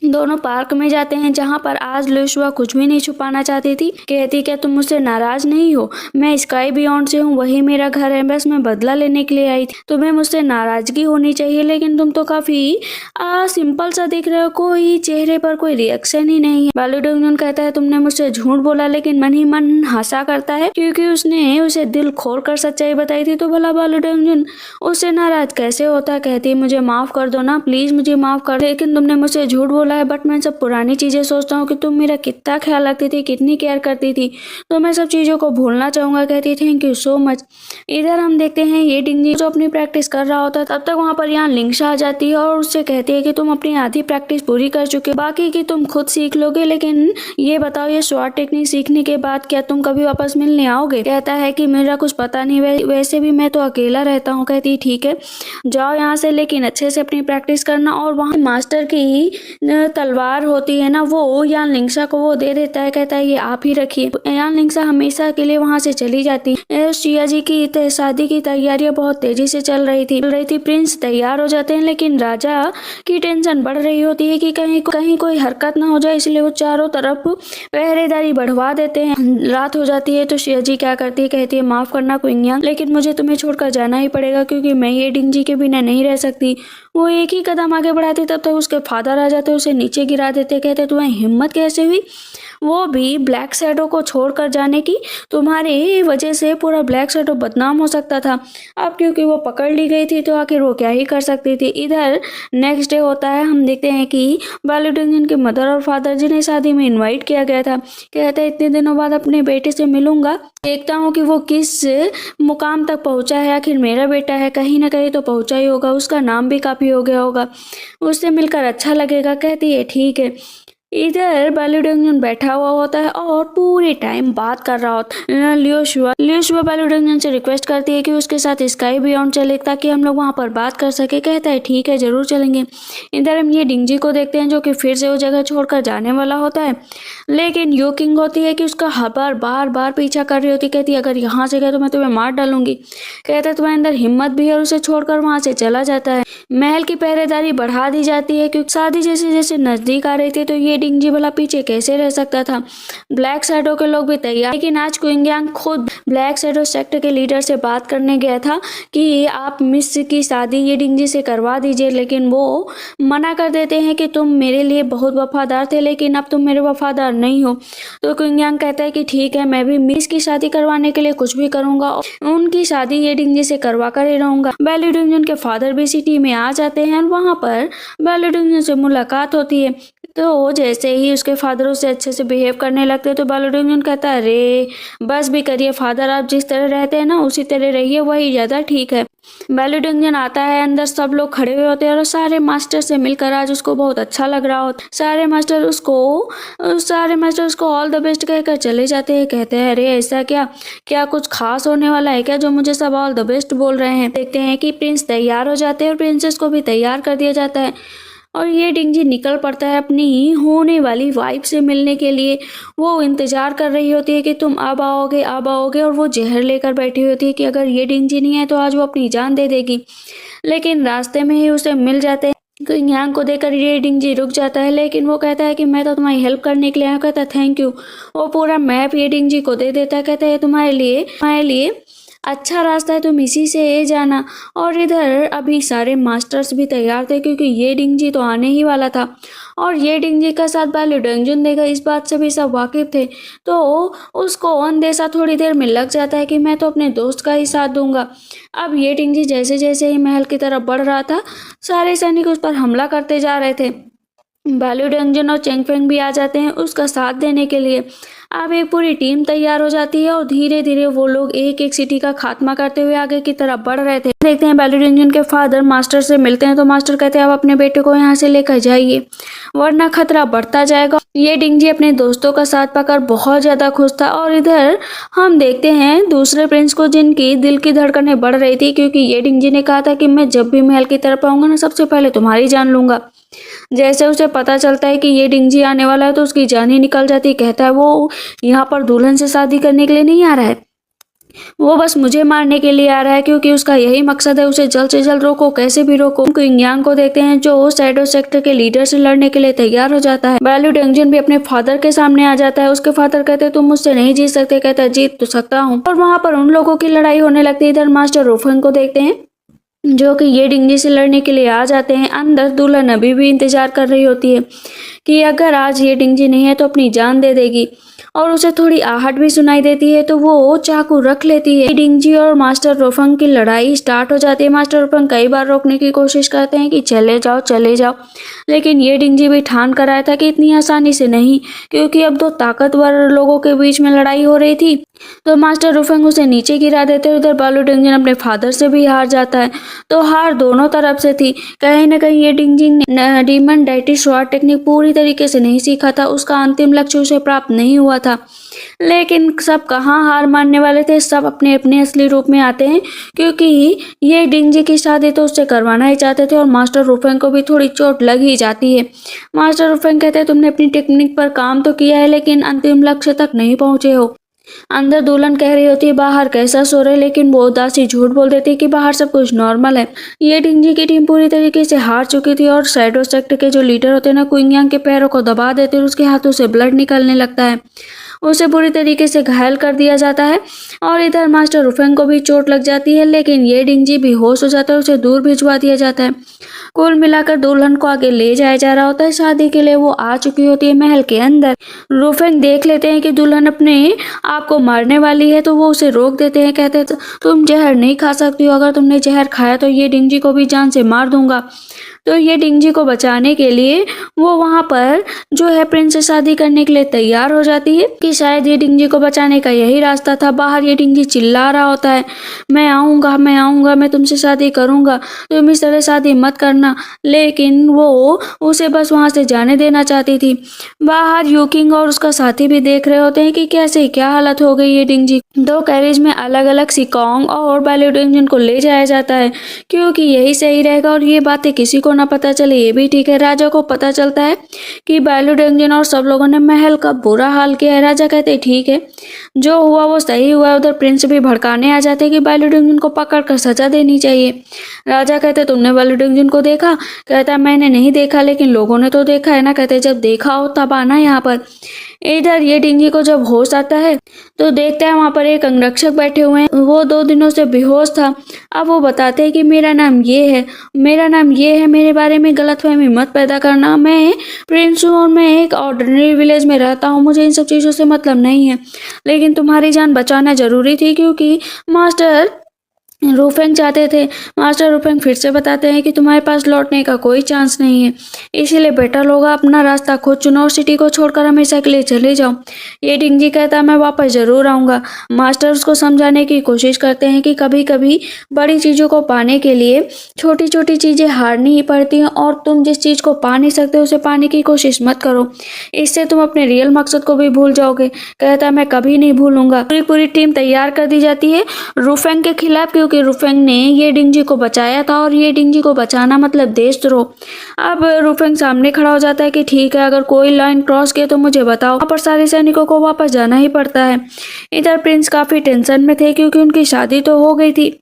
दोनों पार्क में जाते हैं जहाँ पर आज ल्यूशिया कुछ भी नहीं छुपाना चाहती थी। कहती क्या तुम मुझसे नाराज नहीं हो, मैं स्काई बियॉन्ड से हूँ, वही मेरा घर है, बस मैं बदला लेने के लिए आई थी। तुम्हें मुझसे नाराजगी होनी चाहिए, लेकिन तुम तो काफी सिंपल सा दिख रहे हो, कोई चेहरे पर कोई रिएक्शन ही नहीं है। बेली डंगजन कहता है तुमने मुझसे झूठ बोला, लेकिन मन ही मन हंसा करता है क्योंकि उसने उसे दिल खोल कर सच्चाई बताई थी। तो भला बेली डंगजन उससे नाराज कैसे होता। कहती मुझे माफ कर दो ना प्लीज, मुझे माफ कर, लेकिन तुमने मुझसे झूठ बोला वाला है, बट मैं सब पुरानी चीज़ें सोचता हूँ कि तुम मेरा कितना ख्याल रखती थी, कितनी केयर करती थी, तो मैं सब चीज़ों को भूलना चाहूँगा। कहती थैंक यू सो मच। इधर हम देखते हैं ये डिंगी जो अपनी प्रैक्टिस कर रहा होता है, तब तक वहाँ पर यहाँ लिंक्शा आ जाती है और उससे कहती है कि तुम अपनी आधी प्रैक्टिस पूरी कर चुके, बाकी की तुम खुद सीख लोगे, लेकिन ये बताओ ये स्वॉर्ड टेक्निक सीखने के बाद क्या तुम कभी वापस मिलने आओगे? कहता है कि मेरा कुछ पता नहीं, वैसे भी मैं तो अकेला रहता हूँ। कहती ठीक है जाओ यहाँ से, लेकिन अच्छे से अपनी प्रैक्टिस करना। और वहाँ मास्टर की तलवार होती है ना, वो यान लिंक्शा को वो दे देता है। कहता है ये आप ही रखिए। यान लिंक्शा हमेशा के लिए वहाँ से चली जाती है। शिया जी की शादी की तैयारियां बहुत तेजी से चल रही थी। प्रिंस तैयार हो जाते हैं, लेकिन राजा की टेंशन बढ़ रही होती है कि कहीं कोई हरकत ना हो जाए, इसलिए वो चारों तरफ पहरेदारी बढ़वा देते हैं। रात हो जाती है तो शिया जी क्या करती है, कहती है माफ करना क्विंग, लेकिन मुझे तुम्हें छोड़कर जाना ही पड़ेगा क्योंकि मैं ये डिंजी के बिना नहीं रह सकती। वो एक ही कदम आगे बढ़ाती तब तक उसके फादर आ जाते, उसे नीचे गिरा देते। कहते तुम्हें हिम्मत कैसे हुई, वो भी ब्लैक शैडो को छोड़कर जाने की? तुम्हारी वजह से पूरा ब्लैक शैडो बदनाम हो सकता था। अब क्योंकि वो पकड़ ली गई थी तो आखिर वो क्या ही कर सकती थी। इधर नेक्स्ट डे होता है, हम देखते हैं कि बैलूडिंगन के मदर और फादर जिन्हें शादी में इनवाइट किया गया था, कहते हैं इतने दिनों बाद अपने बेटे से मिलूंगा, देखता हूँ कि वो किस मुकाम तक पहुंचा है। आखिर मेरा बेटा है, कहीं ना कहीं तो पहुंचा ही होगा, उसका नाम भी काफी हो गया होगा, उससे मिलकर अच्छा लगेगा। कहती है ठीक है। इधर बैलूडिंगन बैठा हुआ होता है और पूरे टाइम बात कर रहा होता है। लियोशुआ बैलूडिंगन से रिक्वेस्ट करती है कि उसके साथ स्काई बियॉन्ड चले ताकि हम लोग वहां पर बात कर सके। कहता है ठीक है जरूर चलेंगे। इधर हम ये डिंजी को देखते हैं जो कि फिर से वो जगह छोड़कर जाने वाला होता है, लेकिन यो किंग होती है कि उसका बार बार पीछा कर रही होती। कहती है अगर यहाँ से गए तो मैं तुम्हें मार डालूंगी। कहता है तुम्हारे अंदर हिम्मत भी है, और उसे छोड़कर वहां से चला जाता है। महल की पहरेदारी बढ़ा दी जाती है क्योंकि शादी जैसे जैसे नजदीक आ रही थी तो ये डिंजी भला पीछे कैसे रह सकता था। ब्लैक शैडो के लोग भी तैयार, लेकिन आज क्विंग यांग खुद ब्लैक शैडो सेक्टर के लीडर से बात करने गया था कि आप मिस की शादी ये डिंजी से करवा दीजिए, लेकिन वो मना कर देते हैं कि तुम मेरे लिए बहुत वफादार थे लेकिन अब तुम मेरे वफादार नहीं हो। तो क्विंग यांग कहता है कि ठीक है मैं भी मिस की शादी करवाने के लिए कुछ भी करूंगा, उनकी शादी ये डिंजी से करवा कर ही रहूंगा। बैलूडिंगन के फादर भी सिटी में आ जाते हैं और वहां पर बैलूडिंगन से मुलाकात होती है। तो जैसे ही उसके फादर उसे अच्छे से बिहेव करने लगते तो बैलूडिंगन कहता है अरे बस भी करिए फादर, आप जिस तरह रहते हैं ना उसी तरह रहिए, वही ज्यादा ठीक है। बैलूडिंगन आता है, अंदर सब लोग खड़े हुए होते हैं और सारे मास्टर से मिलकर आज उसको बहुत अच्छा लग रहा होता। सारे मास्टर उसको ऑल द बेस्ट कहकर चले जाते हैं। कहते हैं अरे ऐसा क्या कुछ खास होने वाला है क्या जो मुझे सब ऑल द बेस्ट बोल रहे हैं। देखते हैं कि प्रिंस तैयार हो जाते हैं और प्रिंसेस को भी तैयार कर दिया जाता है और ये डिंजी निकल पड़ता है अपनी होने वाली वाइफ से मिलने के लिए। वो इंतजार कर रही होती है कि तुम अब आओगे, और वो जहर लेकर बैठी होती है कि अगर ये डिंजी नहीं है तो आज वो अपनी जान दे देगी। लेकिन रास्ते में ही उसे मिल जाते हैं। क्विंग यांग को देखकर ये डिंजी रुक जाता है, लेकिन वो कहता है कि मैं तो तुम्हारी हेल्प करने के लिए आया। कहता है थैंक यू। वो पूरा मैप ये डिंजी को दे देता है। कहता है तुम्हारे लिए अच्छा रास्ता है, तुम इसी से जाना। और इधर अभी सारे मास्टर्स भी तैयार थे क्योंकि ये डिंजी तो आने ही वाला था और ये डिंजी का साथ बैलूडिंगन देगा, इस बात से भी सब वाकिफ थे। तो उसको अंदेशा थोड़ी देर में लग जाता है कि मैं तो अपने दोस्त का ही साथ दूंगा। अब ये डिंजी जैसे जैसे ही महल की तरफ बढ़ रहा था सारे सैनिक उस पर हमला करते जा रहे थे। बैलूडिंगन और चेंगफेंग भी आ जाते हैं उसका साथ देने के लिए। अब एक पूरी टीम तैयार हो जाती है और धीरे धीरे वो लोग एक एक सिटी का खात्मा करते हुए आगे की तरफ बढ़ रहे थे। देखते हैं बैलूडिंगन के फादर मास्टर से मिलते हैं तो मास्टर कहते हैं आप अपने बेटे को यहाँ से लेकर जाइए वरना खतरा बढ़ता जाएगा। ये डिंजी अपने दोस्तों का साथ पाकर बहुत ज्यादा खुश था। और इधर हम देखते हैं दूसरे प्रिंस को जिनकी दिल की धड़कनें बढ़ रही थी क्योंकि ये डिंजी ने कहा था कि मैं जब भी महल की तरफ आऊंगा ना सबसे पहले तुम्हारी जान लूंगा। जैसे उसे पता चलता है कि ये डिंजी आने वाला है तो उसकी जान ही निकल जाती। कहता है वो यहाँ पर दुल्हन से शादी करने के लिए नहीं आ रहा है, वो बस मुझे मारने के लिए आ रहा है क्योंकि उसका यही मकसद है। उसे जल्द से जल्द रोको, कैसे भी रोको। क्विंग यांग को देखते हैं जो शैडो सेक्टर के लीडर से लड़ने के लिए तैयार हो जाता है। बैलूडिंगन भी अपने फादर के सामने आ जाता है। उसके फादर कहते हैं तुम मुझसे नहीं जीत सकते। कहता है जीत तो सकता हूँ। और वहां पर उन लोगों की लड़ाई होने लगती है। इधर मास्टर रोफंग को देखते हैं जो कि ये डिंजी से लड़ने के लिए आ जाते हैं। अंदर दुल्हन अभी भी इंतजार कर रही होती है कि अगर आज ये डिंगजी नहीं है तो अपनी जान दे देगी, और उसे थोड़ी आहट भी सुनाई देती है तो वो चाकू रख लेती है। डिंगजी और मास्टर रोफंग की लड़ाई स्टार्ट हो जाती है। मास्टर रोफंग कई बार रोकने की कोशिश करते हैं कि चले जाओ, लेकिन ये डिंगजी भी ठान कर आया था कि इतनी आसानी से नहीं, क्योंकि अब दो ताकतवर लोगों के बीच में लड़ाई हो रही थी। तो मास्टर रुफेंग उसे नीचे गिरा देते हैं। उधर बालू डिंगजन अपने फादर से भी हार जाता है। तो हार दोनों तरफ से थी। कहीं न कहीं ये डिंगजिन ने डीमन डाइटी स्वॉर्ड टेक्निक पूरी तरीके से नहीं सीखा था। उसका अंतिम लक्ष्य उसे प्राप्त नहीं हुआ था। लेकिन सब कहाँ हार मानने वाले थे, सब अपने अपने असली रूप में आते हैं, क्योंकि ये डिंगजी की शादी तो उससे करवाना ही चाहते थे और मास्टर रुफेंग को भी थोड़ी चोट लग ही जाती है। मास्टर रुफेंग कहते हैं तुमने अपनी टेक्निक पर काम तो किया है, लेकिन अंतिम लक्ष्य तक नहीं पहुंचे हो। अंदर दुल्हन कह रही होती है बाहर कैसा सो रहे, लेकिन वो उदासी झूठ बोल देती है कि बाहर सब कुछ नॉर्मल है। ये डिंगजी की टीम पूरी तरीके से हार चुकी थी और शैडो सेक्ट के जो लीडर होते हैं ना, क्विंग के पैरों को दबा देते हैं और उसके हाथों से ब्लड निकलने लगता है। उसे बुरी तरीके से घायल कर दिया जाता है और इधर मास्टर रुफेंग को भी चोट लग जाती है, लेकिन ये डिंगजी बेहोश हो जाता है, उसे दूर भिजवा दिया जाता है। कुल मिलाकर दुल्हन को आगे ले जाया जा रहा होता है। शादी के लिए वो आ चुकी होती है महल के अंदर। रुफेंग देख लेते हैं कि दुल्हन अपने आप को मारने वाली है, तो वो उसे रोक देते हैं। कहते हैं तुम जहर नहीं खा सकती हो, अगर तुमने जहर खाया तो ये डिंगजी को भी जान से मार दूंगा। तो ये डिंगजी को बचाने के लिए वो वहां पर जो है प्रिंस से शादी करने के लिए तैयार हो जाती है कि शायद ये डिंगजी को बचाने का यही रास्ता था। बाहर ये डिंगजी चिल्ला रहा होता है मैं आऊंगा, मैं तुमसे शादी करूंगा, तुम इस तरह शादी मत करना। लेकिन वो उसे बस वहां से जाने देना चाहती थी। बाहर यूकिंग और उसका साथी भी देख रहे होते हैं कि कैसे क्या हालत हो गई है डिंगजी। दो कैरेज में अलग अलग सिकोंग और बैलू डिंगजन को ले जाया जाता है, क्योंकि यही सही रहेगा और ये बातें किसी को ना पता चले, ये भी ठीक है। राजा को पता चलता है कि बैलू डिंगजन और सब लोगों ने महल का बुरा हाल किया है। राजा कहते ठीक है, जो हुआ वो सही हुआ। उधर प्रिंस भी भड़काने आ जाते कि बैलू डिंगजन को पकड़ कर सजा देनी चाहिए। राजा कहते तुमने बैलू डिंगजन को देखा? कहता मैंने नहीं देखा, लेकिन लोगों ने तो देखा है ना। कहते जब देखा हो तब आना यहाँ पर। इधर ये डिंगजी को जब होश आता है तो देखता है वहाँ पर एक अंगरक्षक बैठे हुए हैं। वो 2 दिनों से बेहोश था। अब वो बताते हैं कि मेरा नाम ये है, मेरे बारे में गलतफहमी मत पैदा करना। मैं प्रिंस हूँ और मैं एक ऑर्डिनरी विलेज में रहता हूँ, मुझे इन सब चीज़ों से मतलब नहीं है, लेकिन तुम्हारी जान बचाना जरूरी थी, क्योंकि मास्टर रुफेंग चाहते थे। मास्टर रुफेंग फिर से बताते हैं कि तुम्हारे पास लौटने का कोई चांस नहीं है, इसीलिए बेटर होगा अपना रास्ता खुद चुनो और सिटी को छोड़कर हमेशा के लिए चले जाओ। ये डिंगजी कहता है मैं वापस जरूर आऊँगा। मास्टर उसको समझाने की कोशिश करते हैं कि कभी कभी बड़ी चीज़ों को पाने के लिए छोटी छोटी चीज़ें हारनी ही पड़ती हैं, और तुम जिस चीज़ को पा नहीं सकते उसे पाने की कोशिश मत करो, इससे तुम अपने रियल मकसद को भी भूल जाओगे। कहता है मैं कभी नहीं भूलूंगा। पूरी टीम तैयार कर दी जाती है रुफेंग के खिलाफ, क्योंकि रुफेंग ने ये डिंगजी को बचाया था और ये डिंगजी को बचाना मतलब देशद्रोह। अब रुफेंग सामने खड़ा हो जाता है कि ठीक है, अगर कोई लाइन क्रॉस किया तो मुझे बताओ। वहाँ पर सारे सैनिकों को वापस जाना ही पड़ता है। इधर प्रिंस काफी टेंशन में थे, क्योंकि उनकी शादी तो हो गई थी,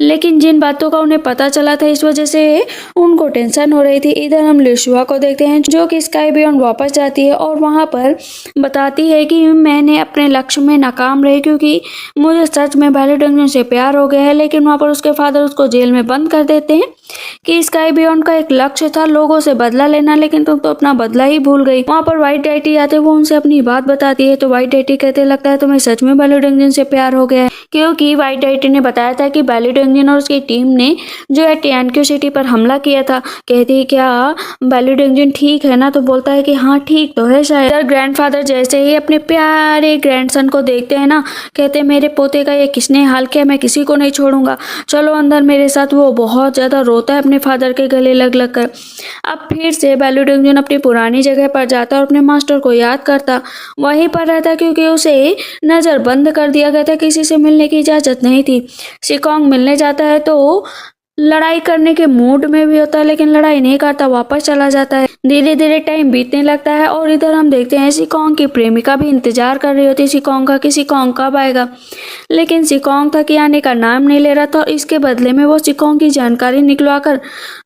लेकिन जिन बातों का उन्हें पता चला था इस वजह से उनको टेंशन हो रही थी। इधर हम लिशुआ को देखते हैं जो कि स्काई बियॉन्ड वापस जाती है और वहां पर बताती है कि मैंने अपने लक्ष्य में नाकाम रही, क्योंकि मुझे सच में बैली डंजन से प्यार हो गया है। लेकिन वहां पर उसके फादर उसको जेल में बंद कर देते हैं कि स्काई बियॉन्ड का एक लक्ष्य था लोगों से बदला लेना, लेकिन तुम तो अपना बदला ही भूल गई। वहां पर व्हाइट डाइटी आते वो उनसे अपनी बात बताती है, तो व्हाइट डाइटी कहते लगता है तुम्हें सच में बैली डंजन से प्यार हो गया है, क्योंकि व्हाइट डाइटी ने बताया था कि बैली डंजन और उसकी टीम ने जो है टियानक्यू सिटी पर हमला किया था। कहती है क्या बैली डंजन ठीक है ना? तो बोलता है कि हाँ ठीक तो है शायद। ग्रैंडफादर जैसे ही अपने प्यारे ग्रैंडसन को देखते हैं ना, कहते मेरे पोते का ये किसने हाल किया, मैं किसी को नहीं छोड़ूंगा, चलो अंदर मेरे साथ। वो बहुत ज्यादा रोता है अपने फादर के गले लग लग कर। अब फिर से बैली डंजन अपनी पुरानी जगह पर जाता और अपने मास्टर को याद करता, वहीं पर रहता, क्योंकि उसे नजर बंद कर दिया गया था, किसी से मिलने की इजाजत नहीं थी। सिकोंग मिलने जाता है तो लड़ाई करने के मूड में भी होता है, लेकिन लड़ाई नहीं करता, वापस चला जाता है। धीरे धीरे टाइम बीतने लगता है और इधर हम देखते हैं सिकोंग की प्रेमिका भी इंतजार कर रही होती है सिकोंग का कि सिकोंग कब आएगा, लेकिन सिकोंग था कि आने का नाम नहीं ले रहा था। और इसके बदले में वो सिकोंग की जानकारी निकलवाकर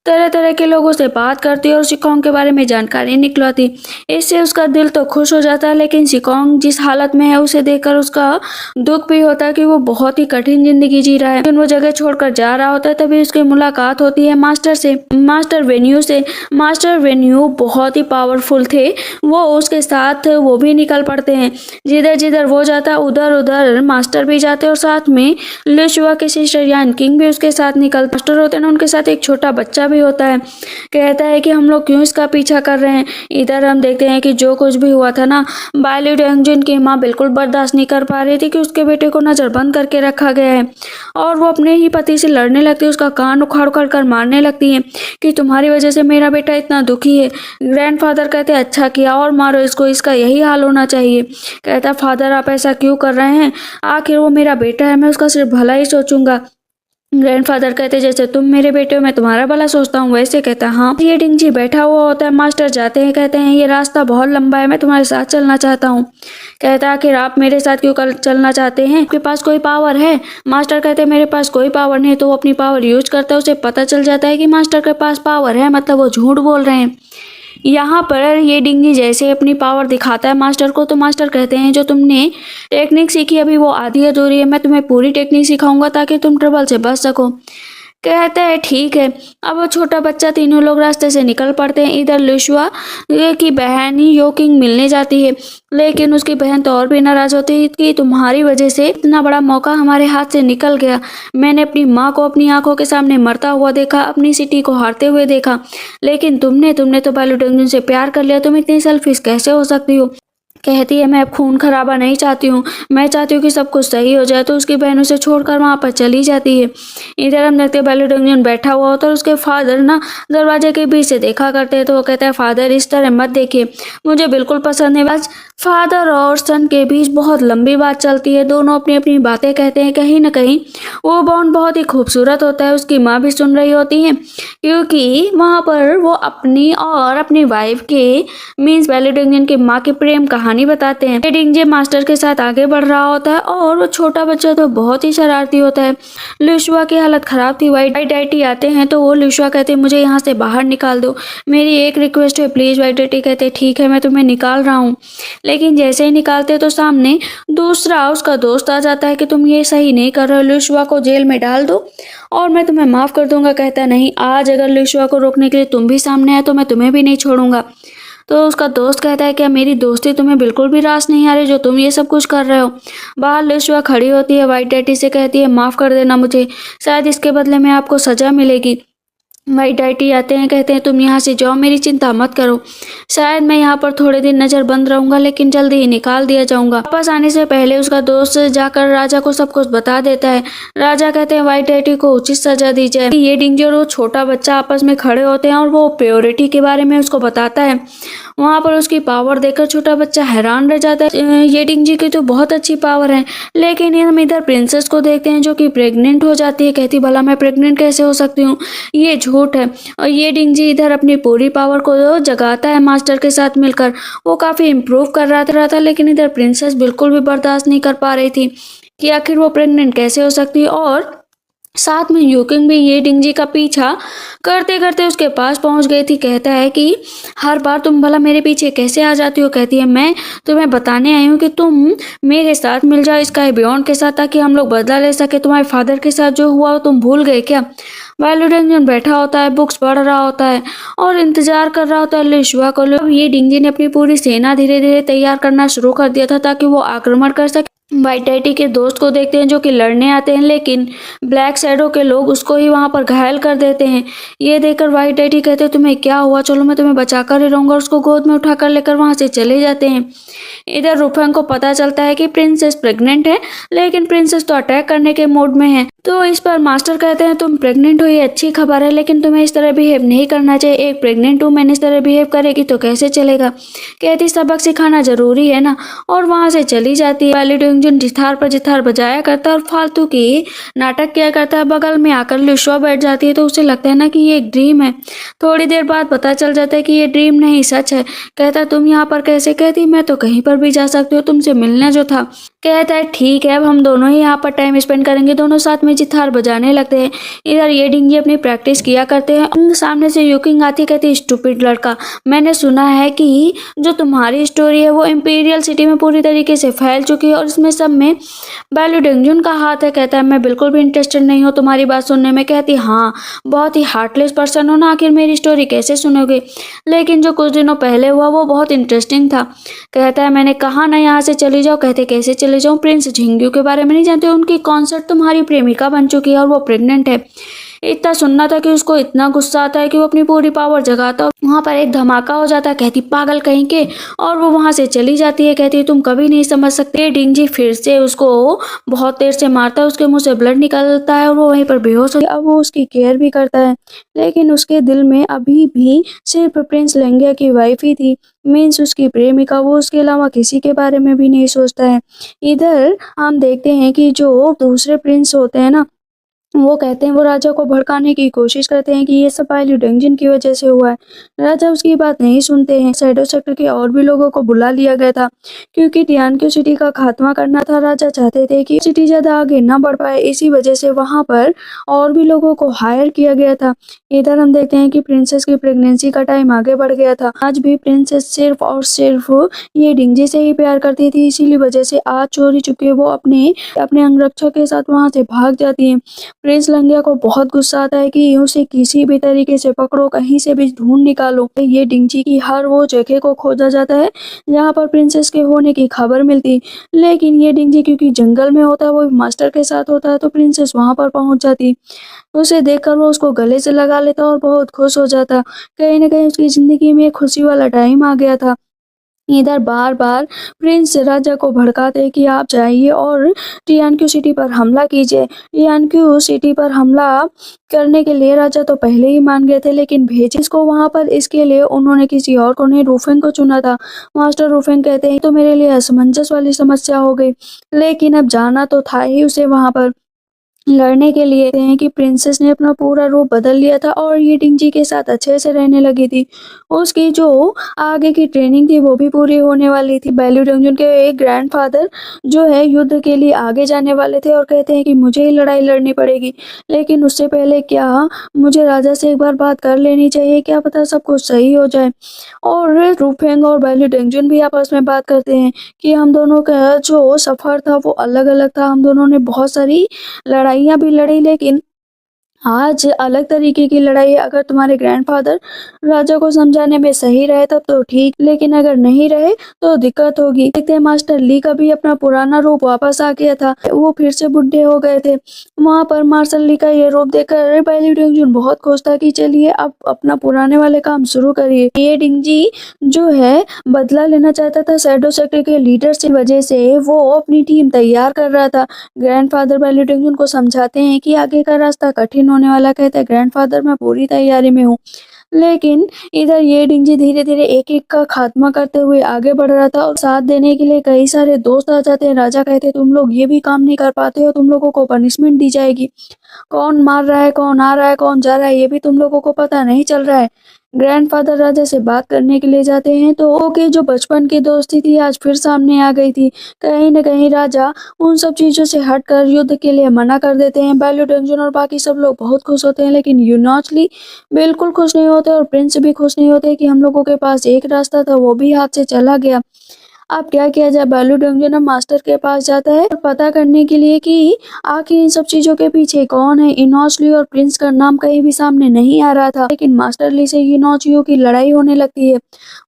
तरह तरह के लोगों से बात करती है और सिकोंग के बारे में जानकारी निकलवाती। इससे उसका दिल तो खुश हो जाता है, लेकिन सिकोंग जिस हालत में है उसे देखकर उसका दुख भी होता है कि वो बहुत ही कठिन जिंदगी जी रहा है। वो जगह छोड़कर जा रहा होता है, तभी उसकी मुलाकात होती है मास्टर से, मास्टर वेन्यू से। मास्टर वेन्यू बहुत ही पावरफुल थे, वो उसके साथ वो भी निकल पड़ते हैं। जिधर जिधर वो जाता उधर उधर मास्टर भी जाते और साथ में लिशुआ के सिस्टर यान किंग भी उसके साथ निकलते। मास्टर होते हैं ना, उनके साथ एक छोटा बच्चा भी होता है। कहता है कि हम लोग क्यों इसका पीछा कर रहे हैं। इधर हम देखते हैं कि जो कुछ भी हुआ था ना, बायलू डंगजिन की माँ बिल्कुल बर्दाश्त नहीं कर पा रही थी कि उसके बेटे को नजरबंद करके रखा गया है और वो अपने ही पति से लड़ने लगती है, उसका कान उखाड़ उखाड़ कर मारने लगती है कि तुम्हारी वजह से मेरा बेटा इतना दुखी है। ग्रैंडफादर कहते हैं अच्छा किया और मारो इसको, इसका यही हाल होना चाहिए। कहता फादर आप ऐसा क्यों कर रहे हैं, आखिर वो मेरा बेटा है, मैं उसका सिर्फ भला ही सोचूंगा। ग्रैंडफादर कहते जैसे तुम मेरे बेटे हो मैं तुम्हारा भला सोचता हूँ वैसे। कहता हाँ। ये डिंगजी बैठा हुआ होता है, मास्टर जाते हैं, कहते हैं ये रास्ता बहुत लंबा है, मैं तुम्हारे साथ चलना चाहता हूँ। कहता आखिर आप मेरे साथ क्यों चलना चाहते हैं, आपके पास कोई पावर है। मास्टर कहते हैं मेरे पास कोई पावर नहीं। तो वो अपनी पावर यूज करता है, उसे पता चल जाता है कि मास्टर के पास पावर है, मतलब वो झूठ बोल रहे हैं। यहाँ पर ये डिंगी जैसे अपनी पावर दिखाता है मास्टर को, तो मास्टर कहते हैं जो तुमने टेक्निक सीखी अभी वो आधी अधूरी है, मैं तुम्हें पूरी टेक्निक सिखाऊंगा ताकि तुम ट्रबल से बच सको। कहता है ठीक है। अब वो छोटा बच्चा, तीनों लोग रास्ते से निकल पड़ते हैं। इधर लिशुआ की बहन ही योकिंग मिलने जाती है, लेकिन उसकी बहन तो और भी नाराज होती है कि तुम्हारी वजह से इतना बड़ा मौका हमारे हाथ से निकल गया। मैंने अपनी माँ को अपनी आंखों के सामने मरता हुआ देखा, अपनी सिटी को हारते हुए देखा, लेकिन तुमने तो बायलू डंगजिन से प्यार कर लिया। तुम इतनी सेल्फिश कैसे हो सकती हो। कहती है मैं अब खून खराबा नहीं चाहती हूँ, मैं चाहती हूँ कि सब कुछ सही हो जाए। तो उसकी बहन उसे छोड़कर वहाँ पर चली जाती है। इधर हम देखते हैं बायलू डंगजिन बैठा हुआ होता है और उसके फादर ना दरवाजे के बीच से देखा करते हैं। तो वो कहता है फादर इस तरह मत देखिए, मुझे बिल्कुल पसंद है। आज फादर और सन के बीच बहुत लंबी बात चलती है, दोनों अपनी अपनी बातें कहते हैं। कहीं ना कहीं वो बॉन्ड बहुत ही खूबसूरत होता है। उसकी माँ भी सुन रही होती है क्योंकि वहाँ पर वो अपनी और अपनी वाइफ के मीन्स बायलू डंगजिन की माँ की प्रेम कहानी बताते हैं। डिंगजे मास्टर के साथ आगे बढ़ रहा होता है और वो छोटा बच्चा तो बहुत ही शरारती होता है। लिशुआ की हालत खराब थी। वाइट डैडी आते हैं तो वो लिशुआ कहते हैं मुझे यहाँ से बाहर निकाल दो, मेरी एक रिक्वेस्ट है प्लीज। वाइट डैडी कहते ठीक है मैं तुम्हें निकाल रहा हूँ। लेकिन जैसे ही निकालते तो सामने दूसरा उसका दोस्त आ जाता है कि तुम ये सही नहीं कर रहे हो, लिशुआ को जेल में डाल दो और मैं तुम्हें माफ कर दूंगा। कहता है नहीं, आज अगर लिशुआ को रोकने के लिए तुम भी सामने आए तो मैं तुम्हें भी नहीं छोड़ूंगा। तो उसका दोस्त कहता है क्या मेरी दोस्ती तुम्हें बिल्कुल भी रास नहीं आ रही जो तुम ये सब कुछ कर रहे हो। बाहर लिशुआ खड़ी होती है, वाइट डैडी से कहती है माफ कर देना मुझे, शायद इसके बदले में आपको सजा मिलेगी। वाइट डैडी आते हैं, कहते हैं तुम यहाँ से जाओ, मेरी चिंता मत करो, शायद मैं यहाँ पर थोड़े दिन नजर बंद रहूंगा लेकिन जल्दी ही निकाल दिया जाऊंगा। वापस आने से पहले उसका दोस्त जाकर राजा को सब कुछ बता देता है। राजा कहते हैं वाइट डैडी को उचित सजा दी जाए। ये डिंगी और वो छोटा बच्चा आपस में खड़े होते हैं और वो प्योरिटी के बारे में उसको बताता है। वहाँ पर उसकी पावर देखकर छोटा बच्चा हैरान रह जाता है। ये डिंगी की तो बहुत अच्छी पावर है, लेकिन हम इधर प्रिंसेस को देखते हैं जो कि प्रेग्नेंट हो जाती है। कहती भला मैं प्रेग्नेंट कैसे हो सकती हूँ, ये झूठ है। और ये डिंगी इधर अपनी पूरी पावर को जगाता है मास्टर के साथ मिलकर। वो काफी इम्प्रूव कर रहा था, लेकिन इधर प्रिंसेस बिल्कुल भी बर्दाश्त नहीं कर पा रही थी कि आखिर वो प्रेग्नेंट कैसे हो सकती है। और साथ में योकिंग भी ये डिंगी का पीछा करते करते उसके पास पहुंच गई थी। कहता है कि हर बार तुम भला मेरे पीछे कैसे आ जाती हो। कहती है मैं तुम्हें बताने आई हूँ कि तुम मेरे साथ मिल जाओ स्काई बियॉन्ड के साथ, ताकि हम लोग बदला ले सके। तुम्हारे फादर के साथ जो हुआ तुम भूल गए क्या। बायलू डंगजिन बैठा होता है, बुक्स पढ़ रहा होता है और इंतजार कर रहा होता है लिशुआ को। ये डिंगी ने अपनी पूरी सेना धीरे धीरे तैयार करना शुरू कर दिया था ताकि वो आक्रमण कर सके। वाइट डैडी के दोस्त को देखते हैं जो कि लड़ने आते हैं, लेकिन ब्लैक शैडो के लोग उसको ही वहां पर घायल कर देते हैं। ये देखकर वाइट डैडी कहते हैं तुम्हें क्या हुआ, चलो मैं तुम्हें बचाकर ही रहूंगा। उसको गोद में उठाकर लेकर वहां से चले जाते हैं। इधर रुफेंग को पता चलता है कि प्रिंसेस प्रेग्नेंट है, लेकिन प्रिंसेस तो अटैक करने के मोड में है। तो इस पर मास्टर कहते हैं तुम प्रेग्नेंट हो ये अच्छी खबर है, लेकिन तुम्हें इस तरह बिहेव नहीं करना चाहिए। एक प्रेग्नेंट वुमेन इस तरह बिहेव करेगी तो कैसे चलेगा। कहती सबक सिखाना जरूरी है ना, और वहां से चली जाती है। बायलू डंगजिन जिथार पर जिथार बजाया करता है और फालतू की नाटक किया करता है। बगल में आकर लिशुआ बैठ जाती है तो उसे लगता है ना कि ये एक ड्रीम है। थोड़ी देर बाद पता चल जाता है कि ये ड्रीम नहीं सच है। कहता है तुम यहाँ पर कैसे। कहती मैं तो कहीं पर भी जा सकती हूँ, तुमसे मिलना जो था। कहता है ठीक है अब हम दोनों ही यहाँ पर टाइम स्पेंड करेंगे। दोनों साथ में जिथार बजाने लगते हैं। इधर ये डिंगी अपनी प्रैक्टिस किया करते हैं। सामने से योकिंग आती कहती स्टूपिड लड़का, मैंने सुना है कि जो तुम्हारी स्टोरी है वो इंपीरियल सिटी में पूरी तरीके से फैल चुकी है और इसमें सब में बैलू डेंगजुन का हाथ है। कहता है मैं बिल्कुल भी इंटरेस्टेड नहीं हूँ तुम्हारी बात सुनने में। कहती हाँ, बहुत ही हार्टलेस पर्सन हो ना, आखिर मेरी स्टोरी कैसे सुनोगे? लेकिन जो कुछ दिनों पहले हुआ वो बहुत इंटरेस्टिंग था। कहता है मैंने कहा ना यहाँ से चली जाओ। कहते कैसे चले जाऊँ? प्रिंस झिंगू के बारे में नहीं जानते? उनकी कॉन्सर्ट तुम्हारी प्रेमिका बन चुकी है और वो प्रेग्नेंट है। इतना सुनना था कि उसको इतना गुस्सा आता है कि वो अपनी पूरी पावर जगाता है। वहाँ पर एक धमाका हो जाता है। कहती पागल कहीं के, और वो वहाँ से चली जाती है। कहती है तुम कभी नहीं समझ सकते। डिंगजी फिर से उसको बहुत देर से मारता है, उसके मुंह से ब्लड निकलता है और वो वहीं पर बेहोश हो। अब वो उसकी केयर भी करता है, लेकिन उसके दिल में अभी भी सिर्फ प्रिंस लंगिया की वाइफ ही थी, मीन्स उसकी प्रेमिका। वो उसके अलावा किसी के बारे में भी नहीं सोचता है। इधर हम देखते हैं कि जो दूसरे प्रिंस होते हैं ना, वो कहते हैं, वो राजा को भड़काने की कोशिश करते हैं कि ये सब बैलू डेंगजिन की वजह से हुआ है। राजा उसकी बात नहीं सुनते हैं। शैडो सेक्टर के और भी लोगों को बुला लिया गया था क्योंकि टियानक्यू सिटी का खात्मा करना था। राजा चाहते थे कि सिटी ज्यादा आगे न बढ़ पाए, इसी वजह से वहां पर और भी लोगों को हायर किया गया था। इधर हम देखते हैं कि प्रिंसेस की प्रेगनेंसी का टाइम आगे बढ़ गया था। आज भी प्रिंसेस सिर्फ और सिर्फ ये डिंगजी से ही प्यार करती थी, इसीलिए वजह से आज चोरी चुके वो अपने अपने अंगरक्षक के साथ वहां से भाग जाती है। प्रिंस लंगिया को बहुत गुस्सा आता है कि उसे किसी भी तरीके से पकड़ो, कहीं से भी ढूंढ निकालो। ये डिंगजी की हर वो जगह को खोजा जाता है जहाँ पर प्रिंसेस के होने की खबर मिलती, लेकिन ये डिंगजी क्योंकि जंगल में होता है, वो मास्टर के साथ होता है, तो प्रिंसेस वहां पर पहुंच जाती। उसे देखकर वो उसको गले से लगा लेता और बहुत खुश हो जाता। कहीं ना कहीं उसकी जिंदगी में एक खुशी वाला टाइम आ गया था। इधर बार बार प्रिंस राजा को भड़काते कि आप जाइए और टियानक्यू सिटी पर हमला कीजिए। टियानक्यू सिटी पर हमला करने के लिए राजा तो पहले ही मान गए थे, लेकिन भेजे इसको वहां पर, इसके लिए उन्होंने किसी और को नहीं, रूफेंग को चुना था। मास्टर रूफेंग कहते हैं तो मेरे लिए असमंजस वाली समस्या हो गई, लेकिन अब जाना तो था ही उसे वहां पर लड़ने के लिए। कहते हैं कि प्रिंसेस ने अपना पूरा रूप बदल लिया था और ये डिंगजी के साथ अच्छे से रहने लगी थी। उसकी जो आगे की ट्रेनिंग थी वो भी पूरी होने वाली थी। बैलू डेंगजुन के एक ग्रैंडफादर जो है युद्ध के लिए आगे जाने वाले थे और कहते हैं कि मुझे ही लड़ाई लड़नी पड़ेगी, लेकिन उससे पहले क्या मुझे राजा से एक बार बात कर लेनी चाहिए, क्या पता सब कुछ सही हो जाए। और रूफेंग और बैलू डेंगजुन भी आपस में बात करते हैं कि हम दोनों का जो सफर था वो अलग अलग था, हम दोनों ने बहुत सारी लड़ाइयाँ भी लड़ी, लेकिन आज अलग तरीके की लड़ाई है। अगर तुम्हारे ग्रैंडफादर राजा को समझाने में सही रहे तब तो ठीक, लेकिन अगर नहीं रहे तो दिक्कत होगी। देखते हैं मास्टर ली का भी अपना पुराना रूप वापस आ गया था, वो फिर से बुढ़े हो गए थे। वहां पर मार्शल ली का ये रूप देखकर बैली डेंगजुन बहुत खुश था कि चलिए अब अपना पुराने वाले काम शुरू करिए। ये डिंगजी जो है बदला लेना चाहता था शैडो सेक्टर के लीडर से, वजह से वो अपनी टीम तैयार कर रहा था। ग्रैंडफादर बैली डेंगजुन को समझाते हैं कि आगे का रास्ता कठिन होने वाला। कहता है ग्रैंडफादर मैं पूरी तैयारी में हूँ, लेकिन इधर ये डिंगजी धीरे धीरे एक एक का खात्मा करते हुए आगे बढ़ रहा था और साथ देने के लिए कई सारे दोस्त आ जाते हैं। राजा कहते तुम लोग ये भी काम नहीं कर पाते हो, तुम लोगों को पनिशमेंट दी जाएगी। कौन मार रहा है, कौन आ रहा है, कौन जा रहा है, ये भी तुम लोगों को पता नहीं चल रहा है। ग्रैंडफादर राजा से बात करने के लिए जाते हैं तो ओके जो बचपन की दोस्ती थी आज फिर सामने आ गई थी। कहीं न कहीं राजा उन सब चीजों से हटकर युद्ध के लिए मना कर देते हैं। बैलू डेंगजुन और बाकी सब लोग बहुत खुश होते हैं, लेकिन यूनॉचली बिल्कुल खुश नहीं होते और प्रिंस भी खुश नहीं होते कि हम लोगों के पास एक रास्ता था वो भी हाथ से चला गया। अब क्या किया जाए? बैलू डेंगजुन अब मास्टर के पास जाता है और पता करने के लिए कि आखिर इन सब चीजों के पीछे कौन है। इनोचली और प्रिंस का नाम कहीं भी सामने नहीं आ रहा था, लेकिन मास्टर ली से इनोचियो की लड़ाई होने लगती है।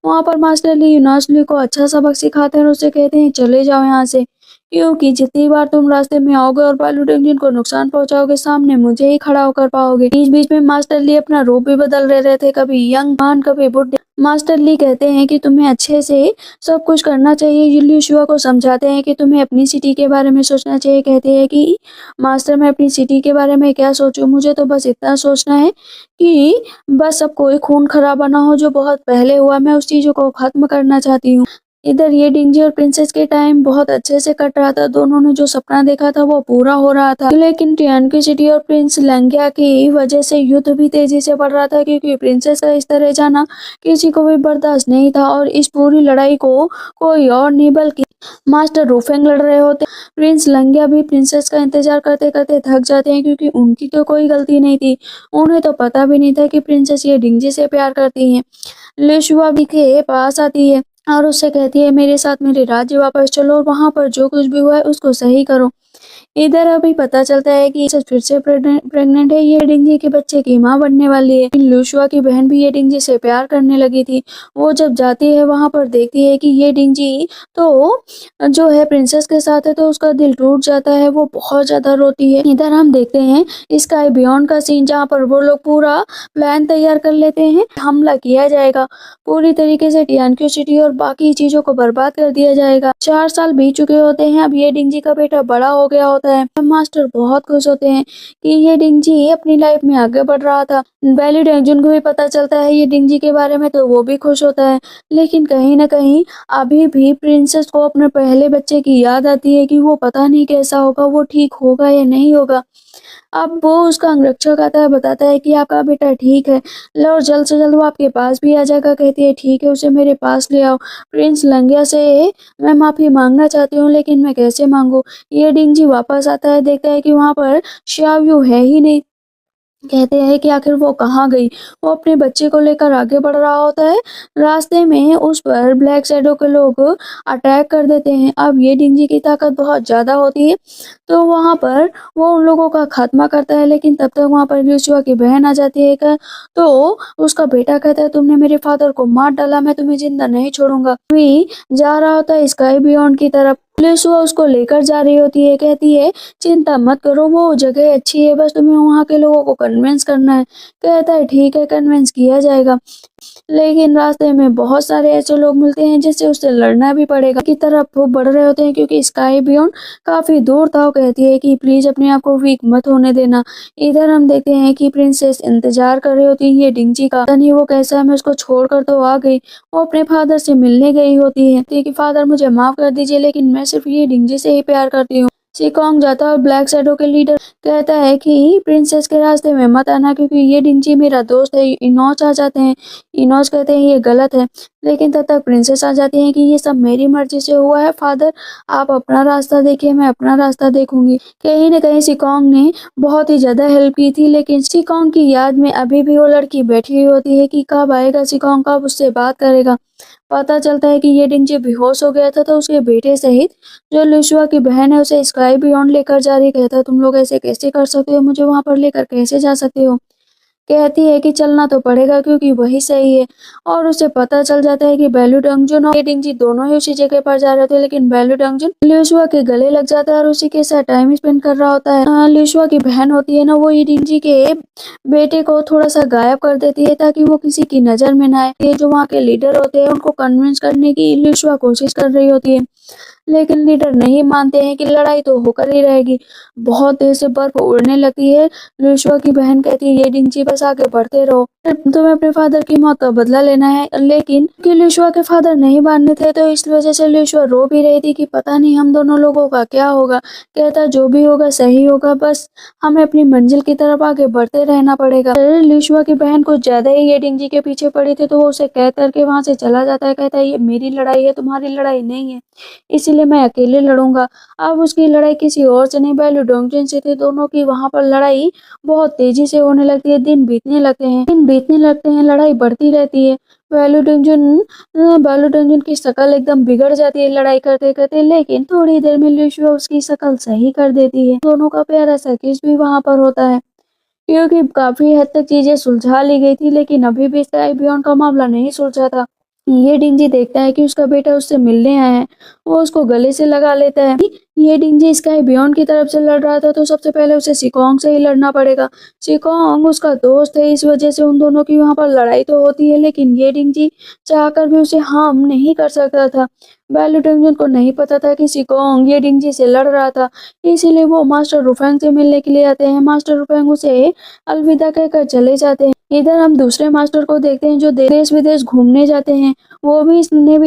वहां पर मास्टर ली इनोचली को अच्छा सबक सिखाते हैं और उसे कहते हैं चले जाओ यहाँ से, क्योंकि जितनी बार तुम रास्ते में आओगे और बैलू डेंगजुन को नुकसान पहुंचाओगे सामने मुझे ही खड़ा होकर पाओगे। बीच बीच में मास्टर ली अपना रूप भी बदल रहे थे, कभी यंग मान कभी बुढ़े। मास्टर ली कहते हैं कि तुम्हें अच्छे से सब कुछ करना चाहिए। यूलियुआ को समझाते हैं कि तुम्हें अपनी सिटी के बारे में सोचना चाहिए। कहते हैं कि मास्टर मैं अपनी सिटी के बारे में क्या सोचूं, मुझे तो बस इतना सोचना है कि बस अब कोई खून खराबा ना हो जो बहुत पहले हुआ, मैं उस चीजों को खत्म करना चाहती हूँ। इधर ये डिंगजी और प्रिंसेस के टाइम बहुत अच्छे से कट रहा था, दोनों ने जो सपना देखा था वो पूरा हो रहा था। लेकिन टियानक्यू सिटी और प्रिंस लंगिया की वजह से युद्ध भी तेजी से बढ़ रहा था, क्योंकि प्रिंसेस का इस तरह जाना किसी को भी बर्दाश्त नहीं था और इस पूरी लड़ाई को कोई और नहीं बल्कि मास्टर रूफेंग लड़ रहे होते। प्रिंस लंगिया भी प्रिंसेस का इंतजार करते करते थक जाते हैं, क्योंकि उनकी तो कोई गलती नहीं थी। उन्हें तो पता भी नहीं था कि प्रिंसेस ये डिंगजी से प्यार करती है। लिशुआ भी के पास आती है और उससे कहती है मेरे साथ मेरे राज्य वापस चलो और वहाँ पर जो कुछ भी हुआ है उसको सही करो। इधर अभी पता चलता है कि सच फिर से प्रेग्नेंट है। ये डिंजी के बच्चे की माँ बनने वाली है। लूशुआ की बहन भी ये डिंजी से प्यार करने लगी थी। वो जब जाती है वहां पर देखती है कि ये डिंजी तो जो है प्रिंसेस के साथ है, तो उसका दिल टूट जाता है। वो बहुत ज्यादा रोती है। इधर हम देखते हैं स्काई बियॉन्ड का सीन, जहाँ पर वो लोग पूरा प्लान तैयार कर लेते हैं। हमला किया जाएगा पूरी तरीके से टियानक्यू सिटी और बाकी चीजों को बर्बाद कर दिया जाएगा। 4 साल बीत चुके होते हैं। अब ये डिंजी का बेटा बड़ा हो गया होता है। मास्टर बहुत खुश होते हैं कि ये डिंजी अपनी लाइफ में आगे बढ़ रहा था। बैली डेंजन को भी पता चलता है ये डिंजी के बारे में, तो वो भी खुश होता है। लेकिन कहीं ना कहीं अभी भी प्रिंसेस को अपने पहले बच्चे की याद आती है कि वो पता नहीं कैसा होगा, वो ठीक होगा या नहीं होगा। अब वो उसका अंगरक्षक आता है, बताता है कि आपका बेटा ठीक है, लो और जल्द से जल्द वो आपके पास भी आ जाएगा। कहती है ठीक है, उसे मेरे पास ले आओ। प्रिंस लंगिया से मैं माफी मांगना चाहती हूँ, लेकिन मैं कैसे मांगू। ये डिंजी वापस आता है, देखता है कि वहाँ पर श्याव्यू है ही नहीं। कहते हैं कि आखिर वो कहाँ गई। वो अपने बच्चे को लेकर आगे बढ़ रहा होता है। रास्ते में उस पर ब्लैक शैडो के लोग अटैक कर देते हैं। अब ये डिंजी की ताकत बहुत ज्यादा होती है, तो वहां पर वो उन लोगों का खात्मा करता है। लेकिन तब तक वहां पर ल्यूसिया की बहन आ जाती है। तो उसका बेटा कहता है तुमने मेरे फादर को मार डाला, मैं तुम्हें जिंदा नहीं छोड़ूंगा। भी जा रहा होता है स्काई बियॉन्ड की तरफ। ल्यूसिया उसको लेकर जा रही होती है। कहती है चिंता मत करो, वो जगह अच्छी है, बस तुम्हें वहाँ के लोगों को कन्विंस करना है। कहता है ठीक है, कन्विंस किया जाएगा। लेकिन रास्ते में बहुत सारे ऐसे लोग मिलते हैं जिससे उससे लड़ना भी पड़ेगा। की तरफ वो बढ़ रहे होते हैं क्योंकि स्काई बियॉन्ड काफी दूर था। वो कहती है कि प्लीज अपने आप को वीक मत होने देना। इधर हम देखते हैं कि प्रिंसेस इंतजार कर रही होती है ये डिंजी का। पता नहीं वो कैसा है, मैं उसको छोड़कर तो आ गई। वो अपने फादर से मिलने गई होती है कि फादर मुझे माफ कर दीजिए, लेकिन मैं सिर्फ ये डिंजी से ही प्यार करती हूँ। सिकोंग जाता है और ब्लैक शैडो के लीडर कहता है कि प्रिंसेस के रास्ते में मत आना, क्योंकि ये डिंजी मेरा दोस्त है। इनोच आ जाते हैं। इनोच कहते हैं ये गलत है, लेकिन तब तक प्रिंसेस आ जाती है कि ये सब मेरी मर्जी से हुआ है। फादर आप अपना रास्ता देखिए, मैं अपना रास्ता देखूंगी। कहीं न कहीं सिकोंग ने बहुत ही ज्यादा हेल्प की थी, लेकिन सिकोंग की याद में अभी भी वो लड़की बैठी हुई होती है कि कब आएगा सिकोंग, कब उससे बात करेगा। पता चलता है कि ये डिंजी बेहोश हो गया था, तो उसके बेटे सहित जो लुशुआ की बहन है उसे स्काई बियॉन्ड लेकर जा रही। कहता है तुम लोग ऐसे कैसे कर सकते हो, मुझे वहां पर लेकर कैसे जा सकते हो। कहती है कि चलना तो पड़ेगा क्योंकि वही सही है। और उसे पता चल जाता है कि बेलू डंगजुन और डिंजी दोनों ही उसी जगह पर जा रहे थे, लेकिन बेलू डंगजुन ल्यूशुआ के गले लग जाता है और उसी के साथ टाइम स्पेंड कर रहा होता है। ल्यूशुआ की बहन होती है ना, वो ये डिंजी के बेटे को थोड़ा सा गायब कर देती है ताकि वो किसी की नजर में ना आए। ये जो वहाँ के लीडर होते हैं उनको कन्विंस करने की ल्यूशुआ कोशिश कर रही होती है, लेकिन लीडर नहीं मानते हैं कि लड़ाई तो होकर ही रहेगी। बहुत देर से बर्फ उड़ने लगती है। लुशुआ की बहन कहती है ये डिंची बस आगे बढ़ते रहो, तुम्हें अपने फादर की मौत का बदला लेना है। लेकिन कि लुशुआ के फादर नहीं मानने थे, तो इस वजह से लुशुआ रो भी रही थी कि पता नहीं हम दोनों लोगों का क्या होगा। कहता जो भी होगा सही होगा, बस हमें अपनी मंजिल की तरफ आगे बढ़ते रहना पड़ेगा। लुशुआ की बहन कुछ ज्यादा ही ये डिंजी के पीछे पड़ी थी, तो वो उसे कह करके वहां से चला जाता है। कहता है ये मेरी लड़ाई है, तुम्हारी लड़ाई नहीं है, इसीलिए मैं अकेले लड़ूंगा। अब उसकी लड़ाई किसी और से नहीं, बेलू डोंगजिन से थी। दोनों की वहां पर लड़ाई बहुत तेजी से होने लगती है। दिन बीतने लगते हैं, लड़ाई बढ़ती रहती है। बेलू डोंगजिन की शक्ल एकदम बिगड़ जाती है लड़ाई करते करते, लेकिन थोड़ी देर में लुशुआ उसकी शक्ल सही कर देती है। दोनों का प्यारा सा किस भी वहां पर होता है, क्योंकि काफी हद तक चीजें सुलझा ली गई थी, लेकिन अभी भी स्काई बियॉन्ड का मामला नहीं सुलझा था। ये डिंजी देखता है कि उसका बेटा उससे मिलने आया है। वो उसको गले से लगा लेता है। ये डिंजी स्काई बियॉन्ड की तरफ से लड़ रहा था, तो सबसे पहले उसे सिकोंग से ही लड़ना पड़ेगा। सिकोंग उसका दोस्त है, इस वजह से उन दोनों की वहां पर लड़ाई तो होती है, लेकिन ये डिंजी चाहकर भी उसे हार्म नहीं कर सकता था। बैलू डंजन को नहीं पता था कि सिकोंग ये डिंजी से लड़ रहा था, इसीलिए वो मास्टर रुफेंग से मिलने के लिए आते हैं। मास्टर रुफेंग उसे अलविदा कहकर चले जाते हैं। इधर हम दूसरे मास्टर को देखते हैं जो देश विदेश घूमने जाते हैं। वो भी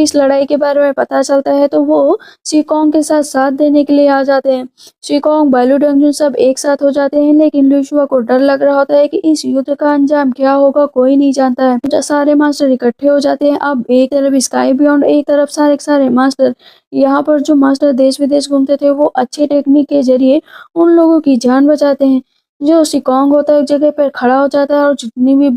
इस लड़ाई के बारे में पता चलता है, तो वो शिकोंग के साथ साथ देने के लिए आ जाते हैं। शिकोंग बैलू डंगजुन सब एक साथ हो जाते हैं, लेकिन लुशुआ को डर लग रहा होता है कि इस युद्ध का अंजाम क्या होगा, कोई नहीं जानता है। सारे मास्टर इकट्ठे हो जाते हैं। अब एक तरफ स्काई बियॉन्ड, एक तरफ सारे मास्टर। यहाँ पर जो मास्टर देश विदेश घूमते थे वो अच्छी टेक्निक के जरिए उन लोगों की जान बचाते हैं। जो सिकोंग होता है एक जगह पर खड़ा हो जाता है और जितनी भी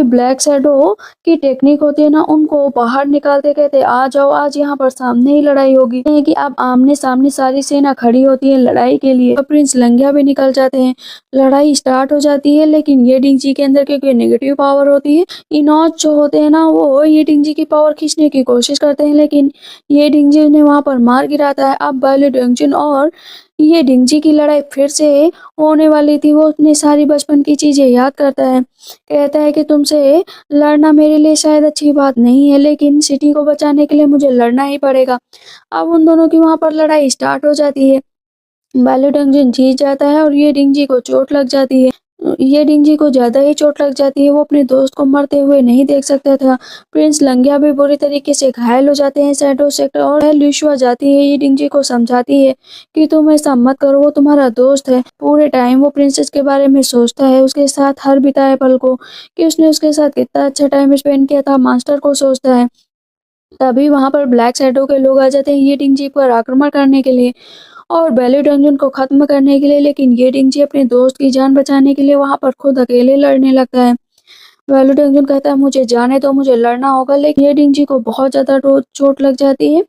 ब्लैक शैडो की टेक्निक होती है ना उनको बाहर निकालते कहते आ जाओ आज यहाँ पर सामने ही लड़ाई होगी। है कि अब आमने सामने सारी सेना खड़ी होती है लड़ाई के लिए और प्रिंस लंगिया भी निकल जाते हैं। लड़ाई स्टार्ट हो जाती है लेकिन ये डिंगजी के अंदर क्योंकि नेगेटिव पावर होती है इनॉज जो होते हैं ना वो ये डिंगजी की पावर खींचने की कोशिश करते हैं लेकिन ये डिंगजी उन्हें वहां पर मार गिराता है। अब बायलो डंगजिन और ये डिंगजी की लड़ाई फिर से होने वाली थी। वो अपनी सारी बचपन की चीजें याद करता है। कहता है कि तुमसे लड़ना मेरे लिए शायद अच्छी बात नहीं है लेकिन सिटी को बचाने के लिए मुझे लड़ना ही पड़ेगा। अब उन दोनों की वहां पर लड़ाई स्टार्ट हो जाती है। बालो डंगजिन जीत जाता है और ये डिंगजी को चोट लग जाती है। ये डिंगजी को ज्यादा ही चोट लग जाती है। वो अपने दोस्त को मरते हुए नहीं देख सकता था। प्रिंस लंगिया भी बुरी तरीके से घायल हो जाते हैं शैडो सेक्टर और लुशुआ जाती है ये डिंगजी को समझाती है कि तुम ऐसा मत करो वो तुम्हारा दोस्त है। पूरे टाइम वो प्रिंसेस के बारे में सोचता है उसके साथ हर बिताए पल को कि उसने उसके साथ कितना अच्छा टाइम स्पेंड किया था मास्टर को सोचता है। तभी वहां पर ब्लैक शैडो के लोग आ जाते हैं ये डिंगजी पर आक्रमण करने के लिए और बेली डंजन को खत्म करने के लिए लेकिन ये डिंगजी अपने दोस्त की जान बचाने के लिए वहां पर खुद अकेले लड़ने लगता है। बेली डंजन कहता है मुझे जाने दो मुझे लड़ना होगा लेकिन ये डिंगजी को बहुत ज्यादा चोट लग जाती है।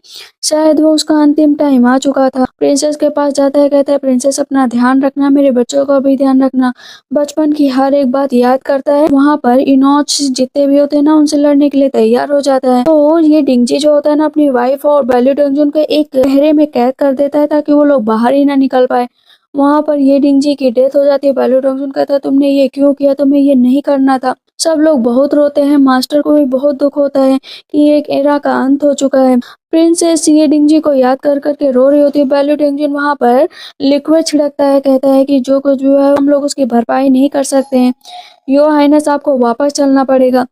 शायद वो उसका अंतिम टाइम आ चुका था। प्रिंसेस के पास जाता है कहता है प्रिंसेस अपना ध्यान रखना मेरे बच्चों का भी ध्यान रखना। बचपन की हर एक बात याद करता है। वहां पर इनोच जितने भी होते हैं ना उनसे लड़ने के लिए तैयार हो जाता है। तो ये डिंगजी जो होता है ना अपनी वाइफ और बेली डंजन को एक गहरे में कैद कर देता है ताकि वो लोग बाहर ही ना निकल पाए। वहां पर ये डिंगजी की डेथ हो जाती है। बेली डंजन कहता है तुमने ये क्यों किया तुम्हें ये नहीं करना था। सब लोग बहुत रोते हैं। मास्टर को भी बहुत दुख होता है कि एक एरा का अंत हो चुका है। प्रिंसेस ये डिंगजी को याद कर करके रो रही होती है। बेली डंजन वहां पर लिक्विड छिड़कता है कहता है कि जो कुछ भी है हम लोग उसकी भरपाई नहीं कर सकते हैं। यो हाइनेस आपको वापस चलना पड़ेगा।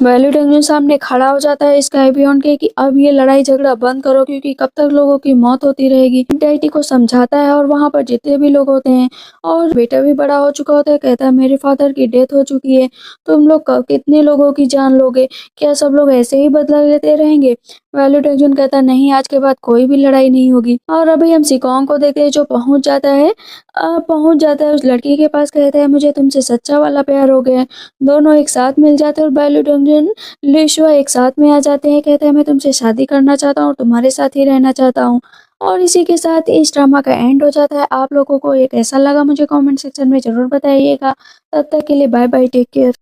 बेली डंजन सामने खड़ा हो जाता है स्काई बियॉन्ड के कि अब ये लड़ाई झगड़ा बंद करो क्योंकि कब तक लोगों की मौत होती रहेगी। डाइटी को समझाता है और वहां पर जितने भी लोग होते हैं और बेटा भी बड़ा हो चुका होता है कहता है मेरे फादर की डेथ हो चुकी है तुम लोग कितने लोगों की जान लोगे क्या सब लोग ऐसे ही बदला लेते रहेंगे। बेली डंजन कहता है नहीं आज के बाद कोई भी लड़ाई नहीं होगी। और अभी हम सिकोंग को देखते हैं जो पहुंच जाता है उस लड़की के पास कहता है मुझे तुमसे सच्चा वाला प्यार हो गया है। दोनों एक साथ मिल जाते हैं और बेली डंजन लिशुआ एक साथ में आ जाते हैं। कहते हैं मैं तुमसे शादी करना चाहता हूँ और तुम्हारे साथ ही रहना चाहता हूँ। और इसी के साथ इस ड्रामा का एंड हो जाता है। आप लोगों को ये कैसा लगा मुझे कमेंट सेक्शन में जरूर बताइएगा। तब तक के लिए बाय बाय टेक केयर।